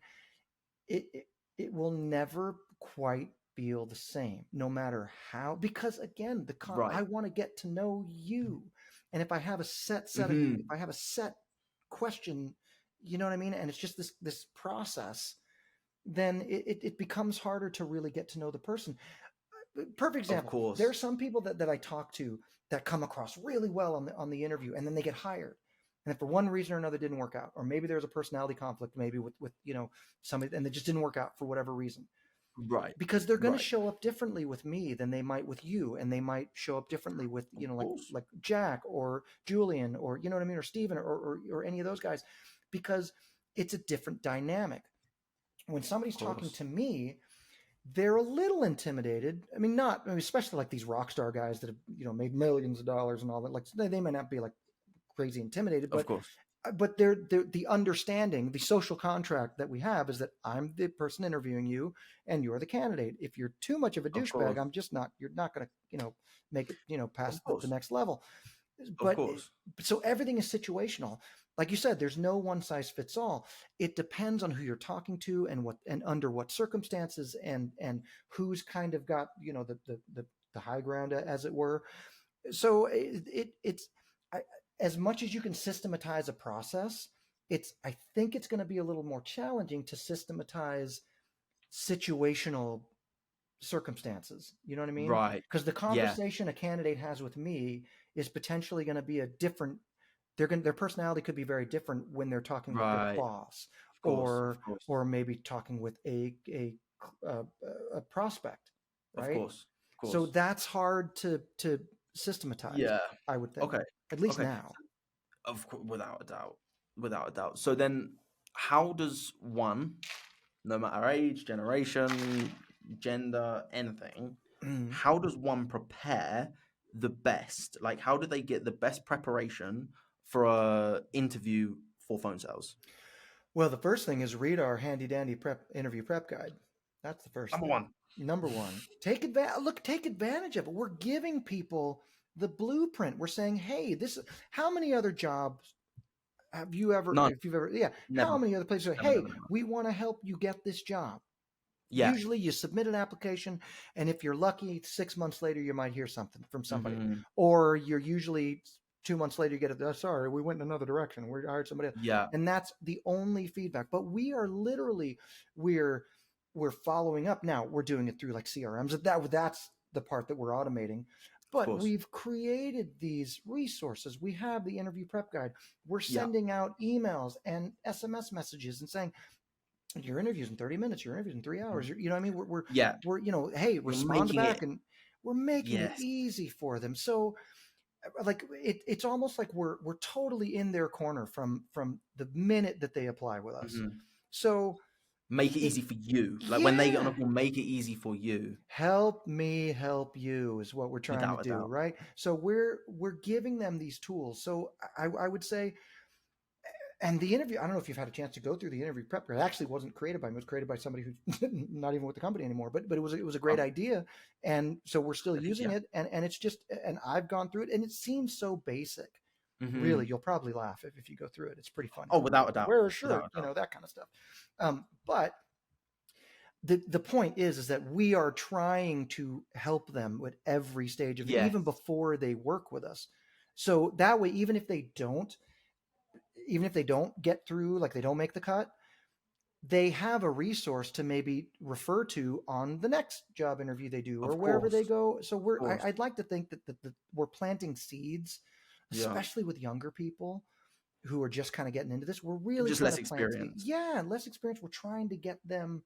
B: It will never quite feel the same, no matter how, because again, I want to get to know you. And if I have a if I have a set question, you know what I mean? And it's just this process, then it becomes harder to really get to know the person. Perfect example.
A: Of course.
B: There are some people that I talk to that come across really well on the interview, and then they get hired. And if for one reason or another it didn't work out, or maybe there's a personality conflict, maybe with somebody, and it just didn't work out for whatever reason.
A: Right.
B: Because they're going to show up differently with me than they might with you, and they might show up differently with like Jack or Julian or you know what I mean, or Steven or any of those guys, because it's a different dynamic. When somebody's talking to me, they're a little intimidated. I mean, especially like these rock star guys that have made millions of dollars and all that. Like they may not be like crazy intimidated, but
A: of course.
B: But they're the understanding, the social contract that we have is that I'm the person interviewing you and you're the candidate. If you're too much of a douchebag, you're not going to, make it, past the next level. But so everything is situational. Like you said, there's no one size fits all. It depends on who you're talking to and under what circumstances and who's kind of got, the high ground, as it were. So it's as much as you can systematize a process, I think it's going to be a little more challenging to systematize situational circumstances. You know what I mean?
A: Right.
B: Because the conversation a candidate has with me is potentially going to be a different. Their personality could be very different when they're talking with their boss, or maybe talking with a prospect. Right.
A: Of course.
B: So that's hard to systematize.
A: Yeah.
B: I would think.
A: Okay.
B: At least now.
A: Of course, without a doubt. So then, how does one, no matter age, generation, gender, anything, how does one prepare the best? Like, how do they get the best preparation for a interview for phone sales?
B: Well, the first thing is read our handy dandy interview prep guide. That's the first thing. Number one. Take advantage of it. We're giving people the blueprint. We're saying, hey, how many other jobs have you ever,
A: None.
B: if you've ever, how many other places say, hey, we want to help you get this job. Yeah. Usually you submit an application, and if you're lucky, 6 months later, you might hear something from somebody, or you're usually 2 months later, you get sorry, we went in another direction. We hired somebody else.
A: Yeah.
B: And that's the only feedback. But we are literally, we're following up. Now we're doing it through like CRMs. That's the part that we're automating. But we've created these resources. We have the interview prep guide. We're sending out emails and SMS messages and saying, your interview's in 30 minutes, your interview's in 3 hours. You know what I mean? We're hey, respond back, and we're making it easy for them. So like it's almost like we're totally in their corner from the minute that they apply with us. So
A: make it easy for you. Like when they get on a call, make it easy for you.
B: Help me help you is what we're trying to do, right? So we're giving them these tools. So I would say, and the interview, I don't know if you've had a chance to go through the interview prep. It actually wasn't created by me. It was created by somebody who's not even with the company anymore. But it was a great idea, and so we're still using it. And it's just, and I've gone through it, and it seems so basic. Really, you'll probably laugh if you go through it. It's pretty funny.
A: Oh, without a doubt.
B: Wear a shirt, that kind of stuff. But the point is that we are trying to help them at every stage of it, even before they work with us. So that way, even if they don't get through, like they don't make the cut, they have a resource to maybe refer to on the next job interview they do, or wherever they go. So I'd like to think that we're planting seeds, especially with younger people who are just kind of getting into this. We're really
A: just less experience.
B: Less experience. We're trying to get them.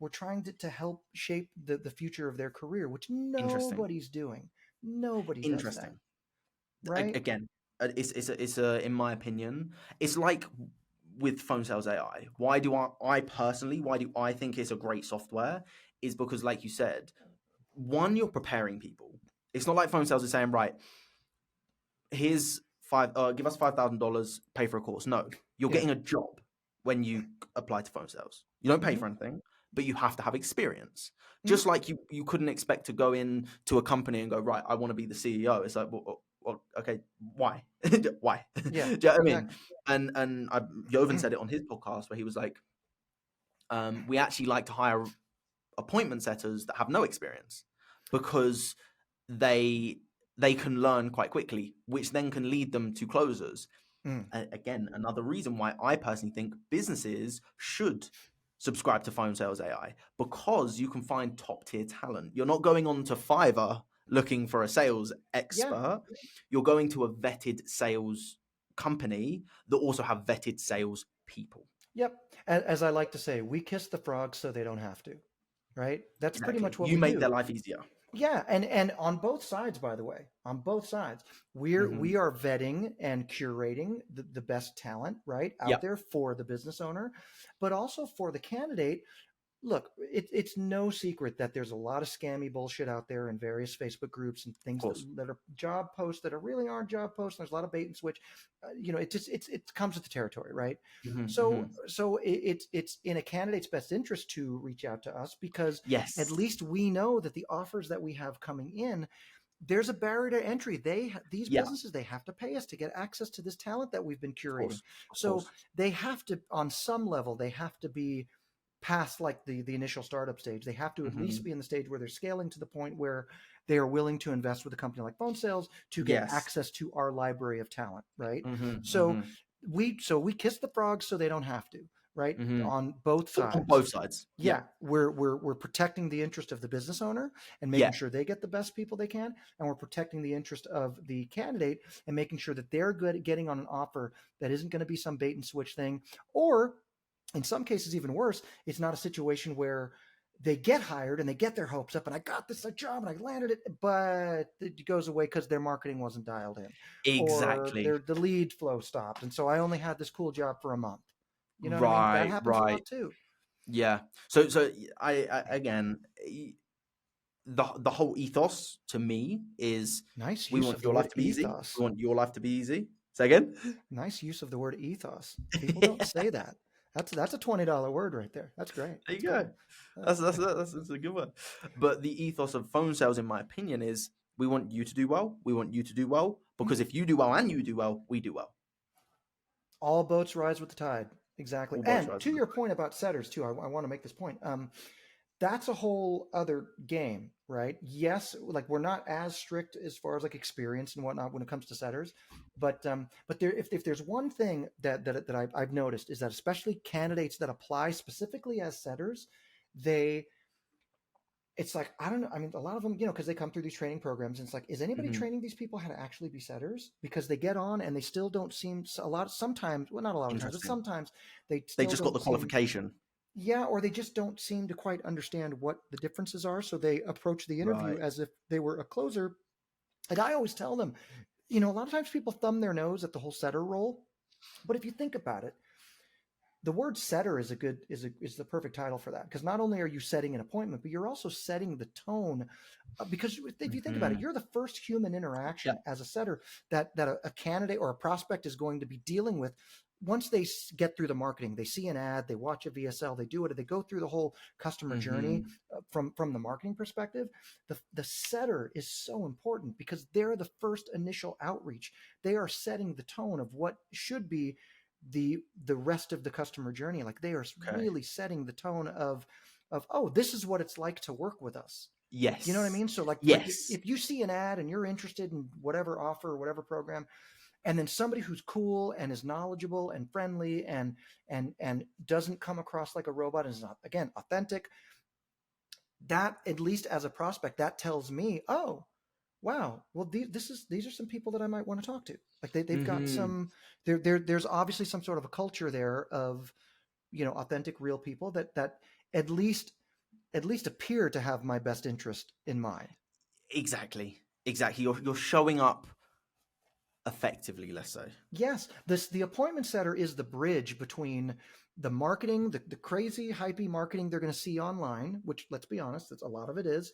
B: We're trying to help shape the future of their career, which nobody's doing. Nobody's
A: interesting.
B: Does that, right?
A: Again, it's in my opinion, it's like with phone sales AI. Why do I think it's a great software? Is because, like you said, one, you're preparing people. It's not like phone sales is saying, right, here's give us $5,000, pay for a course. No, you're getting a job when you apply to phone sales. You don't pay for anything. but you have to have experience. Just like you couldn't expect to go in to a company and go, right, I want to be the CEO. It's like, well okay, why? Why?
B: Yeah,
A: Do you know what I mean?
B: exactly.
A: And Jovan said it on his podcast where he was like, we actually like to hire appointment setters that have no experience because they can learn quite quickly, which then can lead them to closers. Again, another reason why I personally think businesses should subscribe to PhoneSales AI, because you can find top tier talent. You're not going on to Fiverr looking for a sales expert. You're going to a vetted sales company that also have vetted sales people.
B: Yep. As I like to say, we kiss the frogs so they don't have to, right? That's pretty
A: Exactly.
B: much what
A: You
B: we
A: make
B: do.
A: their life easier.
B: Yeah, and on both sides, by the way, on both sides, we are vetting and curating the best talent, right, out there for the business owner, but also for the candidate. Look, it's no secret that there's a lot of scammy bullshit out there in various Facebook groups and things that are job posts that really aren't job posts. There's a lot of bait and switch. It comes with the territory, right? So it's in a candidate's best interest to reach out to us, because at least we know that the offers that we have coming in, there's a barrier to entry. These businesses, they have to pay us to get access to this talent that we've been curating. So they have to, on some level, they have to be past like the initial startup stage. They have to at least be in the stage where they're scaling to the point where they are willing to invest with a company like PhoneSales to get access to our library of talent, right? So we kiss the frogs so they don't have to, right? On both sides.
A: On both sides.
B: Yeah. We're protecting the interest of the business owner and making sure they get the best people they can, and we're protecting the interest of the candidate and making sure that they're good at getting on an offer that isn't going to be some bait and switch thing, or in some cases, even worse, it's not a situation where they get hired and they get their hopes up and I got this job and I landed it, but it goes away because their marketing wasn't dialed in.
A: Exactly.
B: Or the lead flow stopped. And so I only had this cool job for a month. You know what I mean? That happens a lot too.
A: Yeah. So I again, the whole ethos to me is
B: nice.
A: We want your life to be easy. We want your life to be easy. Say again?
B: Nice use of the word ethos. People don't say that. That's a $20 word right there. That's great.
A: There you go. That's a good one. But the ethos of PhoneSales, in my opinion, is we want you to do well. We want you to do well, because if you do well and you do well, we do well.
B: All boats rise with the tide. Exactly. And to your point about setters too, I want to make this point. That's a whole other game, right? Yes, like we're not as strict as far as like experience and whatnot when it comes to setters, but there, if there's one thing that I've noticed, is that especially candidates that apply specifically as setters, it's like, I don't know. I mean, a lot of them, because they come through these training programs, and it's like, is anybody training these people how to actually be setters? Because they get on and they still don't seem sometimes, well, not a lot of times, but sometimes they
A: just got the qualification.
B: Yeah, or they just don't seem to quite understand what the differences are. So they approach the interview as if they were a closer. And I always tell them, a lot of times people thumb their nose at the whole setter role. But if you think about it, the word setter is the perfect title for that, because not only are you setting an appointment, but you're also setting the tone. Because if you think about it, you're the first human interaction as a setter that a candidate or a prospect is going to be dealing with. Once they get through the marketing, they see an ad, they watch a VSL, they do it, they go through the whole customer journey from the marketing perspective. The setter is so important because they're the first initial outreach. They are setting the tone of what should be the rest of the customer journey. Like they are really setting the tone of, oh, this is what it's like to work with us.
A: Yes.
B: You know what I mean? So like if you see an ad and you're interested in whatever offer or whatever program, and then somebody who's cool and is knowledgeable and friendly and doesn't come across like a robot and is not, again, authentic, that, at least as a prospect, that tells me, oh, wow, well, these are some people that I might want to talk to. Like they've got some, there's obviously some sort of a culture there of, authentic, real people that at least appear to have my best interest in mind.
A: Exactly. You're showing up effectively, let's say.
B: Yes, the appointment setter is the bridge between the marketing, the crazy hypey marketing they're going to see online, which, let's be honest, that's a lot of it is,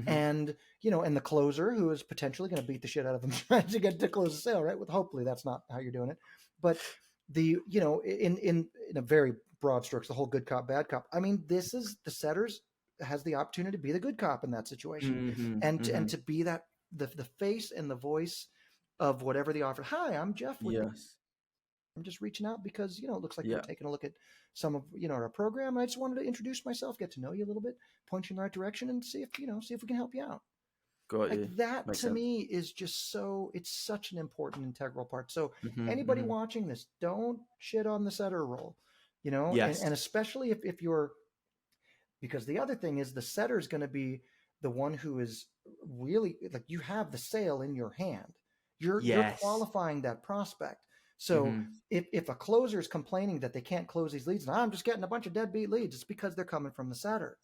B: and and the closer, who is potentially going to beat the shit out of them trying to get to close a sale, right? With hopefully that's not how you're doing it, but in a very broad strokes, the whole good cop, bad cop. I mean, this is the setters has the opportunity to be the good cop in that situation, and to be that the face and the voice of whatever the offer. Hi, I'm Jeff with
A: Yes.
B: I'm just reaching out because, it looks like
A: Yeah.
B: you're taking a look at some of, our program. I just wanted to introduce myself, get to know you a little bit, point you in the right direction, and see if we can help you out.
A: Got you.
B: Like that
A: Makes
B: to
A: sense.
B: me is just it's such an important integral part. So anybody watching this, don't shit on the setter role,
A: Yes.
B: and especially if you're, because the other thing is the setter is going to be the one who is really like, you have the sale in your hand. You're qualifying that prospect. So if a closer is complaining that they can't close these leads, and I'm just getting a bunch of deadbeat leads, it's because they're coming from the setter.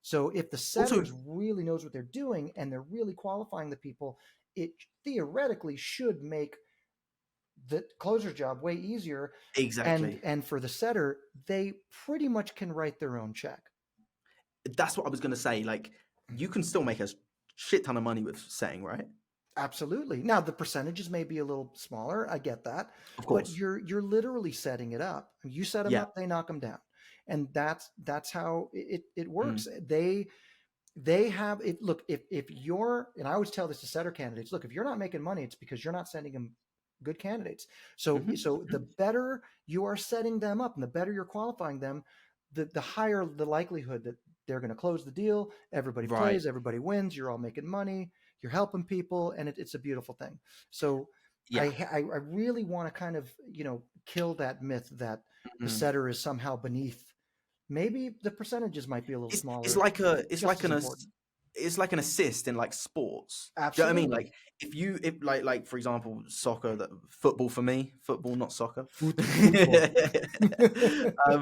B: So if the setters really knows what they're doing and they're really qualifying the people, it theoretically should make the closer's job way easier.
A: Exactly.
B: And for the setter, they pretty much can write their own check.
A: That's what I was going to say. Like, you can still make a shit ton of money with setting, right?
B: Absolutely. Now the percentages may be a little smaller. I get that,
A: Of course.
B: but you're literally setting it up. You set them up, they knock them down, and that's how it works. They have it. Look, if you're, and I always tell this to setter candidates, look, if you're not making money, it's because you're not sending them good candidates. So so the better you are setting them up and the better you're qualifying them, the higher the likelihood that they're going to close the deal. Everybody plays, everybody wins. You're all making money. You're helping people, and it's a beautiful thing. So I really want to kind of, kill that myth that the setter is somehow beneath. Maybe the percentages might be a little smaller.
A: It's like an assist in like sports.
B: Absolutely.
A: Do you know what I mean? Like if like for example, football for me, football, not soccer.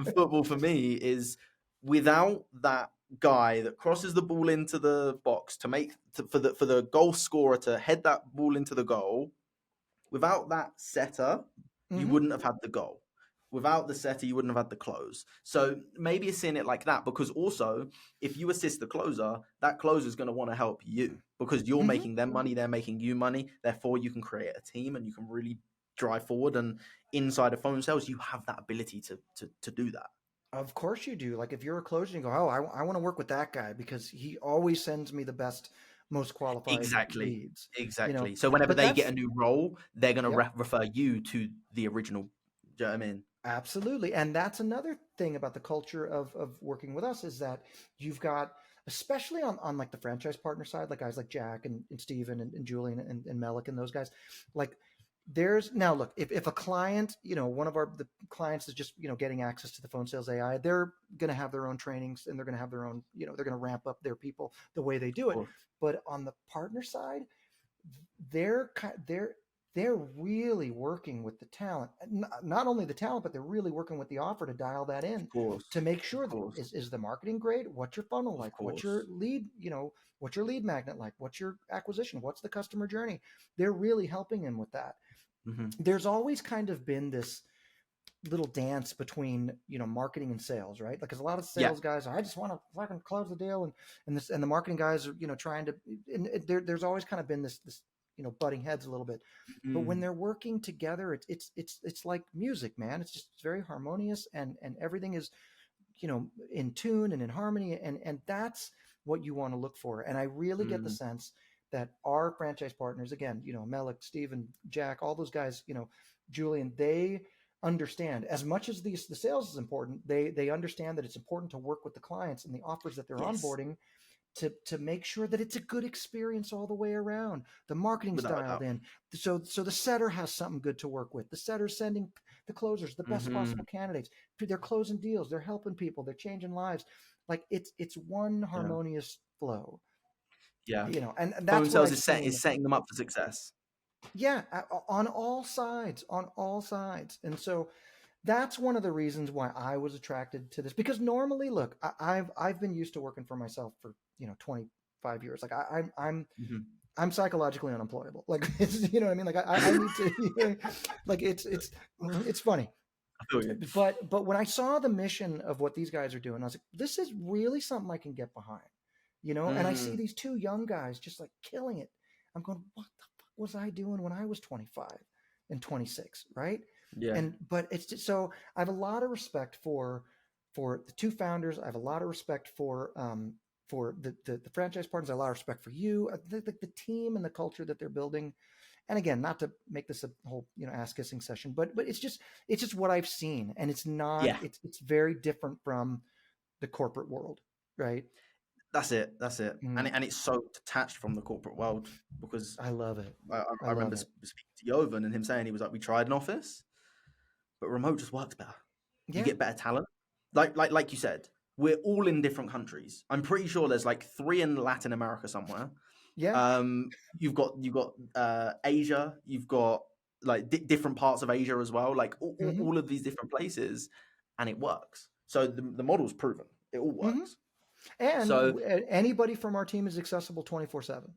A: Football for me is without that guy that crosses the ball into the box for the goal scorer to head that ball into the goal. Without that setter, you wouldn't have had the goal. Without the setter, you wouldn't have had the close. So maybe you're seeing it like that, because also if you assist the closer, that closer is going to want to help you because you're making them money, they're making you money. Therefore, you can create a team and you can really drive forward. And inside of phone sales, you have that ability to do that.
B: Of course you do. Like if you're a closer, you go, oh, I want to work with that guy because he always sends me the best, most qualified leads.
A: Exactly. So whenever they get a new role, they're going to refer you to the original. Do you know what I mean?
B: Absolutely. And that's another thing about the culture of working with us is that you've got, especially on like the franchise partner side, like guys like Jack and Steven and Julian and Melik and those guys, like there's now look, if a client, one of the clients is just, getting access to the phone sales AI, they're going to have their own trainings and they're going to have their own, they're going to ramp up their people the way they do it. But on the partner side, they're really working with the talent, not only the talent, but they're really working with the offer to dial that in to make sure is the marketing great? What's your funnel like? What's your lead, what's your lead magnet like? What's your acquisition? What's the customer journey? They're really helping him with that. There's always kind of been this little dance between, marketing and sales, right? Like, cause a lot of sales guys, I just want to fucking close the deal. And the marketing guys are, trying to, and there's always kind of been this, butting heads a little bit, but when they're working together, it's like music, man. It's very harmonious and everything is, in tune and in harmony. And that's what you want to look for. And I really get the sense that our franchise partners, again, Melik, Steven, Jack, all those guys, Julian, they understand as much as the sales is important. They understand that it's important to work with the clients and the offers that they're onboarding to make sure that it's a good experience all the way around. The marketing's dialed in. So the setter has something good to work with. The setter's sending the closers the best possible candidates. They're closing deals. They're helping people. They're changing lives. Like it's one harmonious flow.
A: Yeah.
B: And that's
A: phone sales is setting them up for success.
B: Yeah. On all sides. And so that's one of the reasons why I was attracted to this, because normally, look, I've been used to working for myself for 25 years. Like I'm psychologically unemployable. Like you know what I mean? Like I need to like it's funny. But when I saw the mission of what these guys are doing, I was like, this is really something I can get behind. And I see these two young guys just like killing it. I'm going, what the fuck was I doing when I was 25 and 26, right?
A: Yeah.
B: But it's just, so I have a lot of respect for the two founders. I have a lot of respect for the franchise partners. I have a lot of respect for you, the team and the culture that they're building. And again, not to make this a whole, ass kissing session, but it's just what I've seen. And it's not,
A: Yeah.
B: it's very different from the corporate world, right?
A: That's it. And it's so detached from the corporate world, because
B: I love it.
A: I remember speaking to Jovan and him saying, he was like, we tried an office, but remote just works better.
B: Yeah.
A: You get better talent. Like you said, we're all in different countries. I'm pretty sure there's like 3 in Latin America somewhere.
B: Yeah.
A: You've got Asia. You've got like different parts of Asia as well. Like all of these different places, and it works. So the model's proven. It all works.
B: And
A: so
B: anybody from our team is accessible 24/7.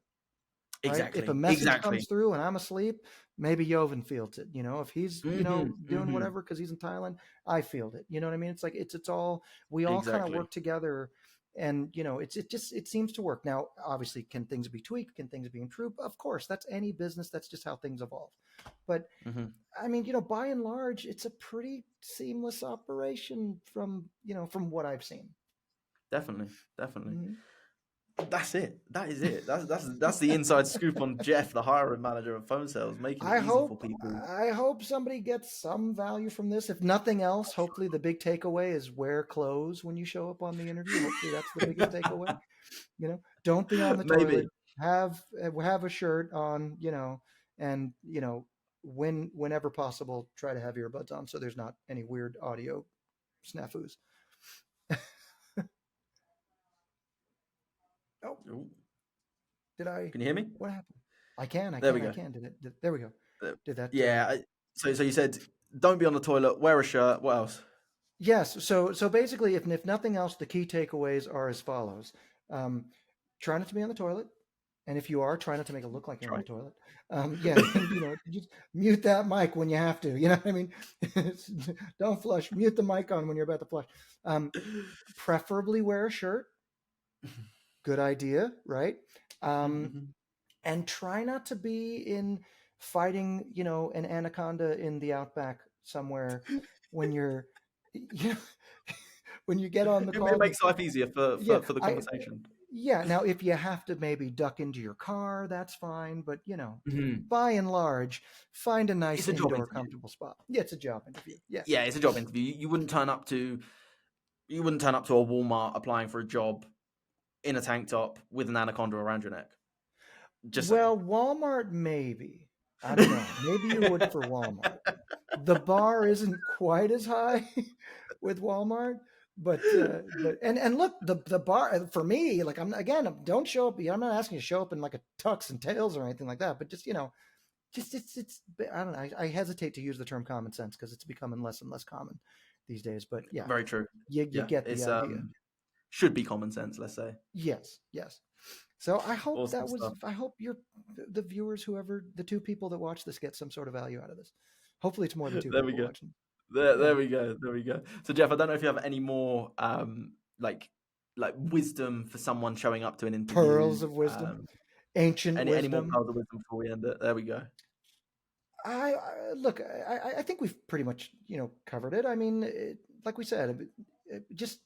A: Exactly.
B: Right? If a message comes through and I'm asleep, maybe Jovan fields it. If he's doing whatever because he's in Thailand, I field it. You know what I mean? It's like it's all, we all kind of work together, and it seems to work. Now, obviously, can things be tweaked? Can things be improved? Of course, that's any business. That's just how things evolve. But I mean, by and large, it's a pretty seamless operation from what I've seen.
A: Definitely. That's it. That is it. That's the inside scoop on Jeff, the hiring manager of PhoneSales, making it easy for people.
B: I hope somebody gets some value from this. If nothing else, hopefully the big takeaway is wear clothes when you show up on the interview. Hopefully that's the biggest takeaway. Don't be on the toilet. Have a shirt on. And whenever possible, try to have earbuds on so there's not any weird audio snafus. Oh, did I?
A: Can you hear me?
B: What happened? I can.
A: There we go.
B: There we go. Did that?
A: Yeah. So you said, don't be on the toilet. Wear a shirt. What else?
B: Yes. So basically, if nothing else, the key takeaways are as follows: try not to be on the toilet, and if you are, try not to make it look like you're on the toilet. Just mute that mic when you have to. You know what I mean? Don't flush. Mute the mic on when you're about to flush. Preferably wear a shirt. Good idea, right? And try not to be in fighting, an anaconda in the outback somewhere when you're, when you get on the call.
A: It makes life easier for the conversation.
B: Now, if you have to maybe duck into your car, that's fine. But, by and large, find a nice indoor comfortable spot. Yeah, it's a job interview. Yeah.
A: Yeah, it's a job interview. You wouldn't turn up to a Walmart applying for a job in a tank top with an anaconda around your neck.
B: Walmart, maybe. I don't know. Maybe you would for Walmart. The bar isn't quite as high with Walmart, but look, the bar for me, like don't show up. I'm not asking you to show up in like a tux and tails or anything like that, but just it's I don't know. I hesitate to use the term common sense because it's becoming less and less common these days. But yeah,
A: very true.
B: You get the idea.
A: Should be common sense, let's say.
B: Yes. So I hope
A: awesome
B: I hope the viewers, whoever the 2 people that watch this, get some sort of value out of this. Hopefully it's more than 2
A: there
B: people
A: we go.
B: watching.
A: There we go. So Jeff, I don't know if you have any more like wisdom for someone showing up to an interview.
B: Pearls of wisdom. Ancient wisdom.
A: Any more pearls of wisdom before we end it? There we go.
B: I think we've pretty much, covered it. I mean, like we said, just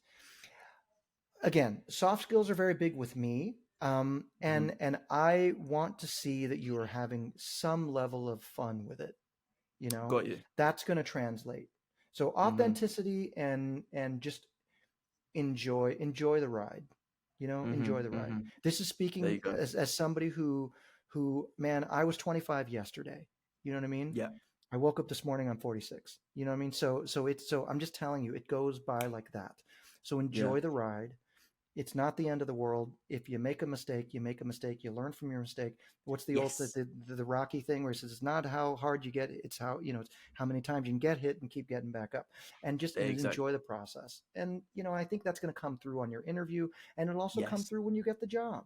B: again, soft skills are very big with me. And I want to see that you are having some level of fun with it.
A: Got you.
B: That's going to translate. So authenticity and just enjoy the ride. Enjoy the ride. This is speaking as somebody who, man, I was 25 yesterday. You know what I mean?
A: Yeah.
B: I woke up this morning, I'm 46. You know what I mean? So I'm just telling you, it goes by like that. So enjoy the ride. It's not the end of the world. If you make a mistake, you make a mistake. You learn from your mistake. What's the old the Rocky thing where he says it's not how hard you get, it's how it's how many times you can get hit and keep getting back up, and just enjoy the process. And I think that's going to come through on your interview, and it'll also come through when you get the job.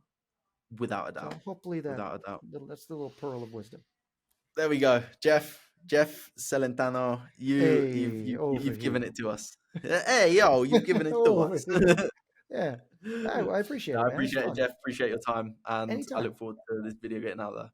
A: Without a doubt.
B: So hopefully
A: without a doubt.
B: That's the little pearl of wisdom.
A: There we go, Jeff Celentano. You've given it to us. Hey, yo, you've given it to us.
B: Yeah, I appreciate it.
A: I appreciate it, Jeff. Appreciate your time, and
B: Anytime.
A: I look forward to this video getting out there.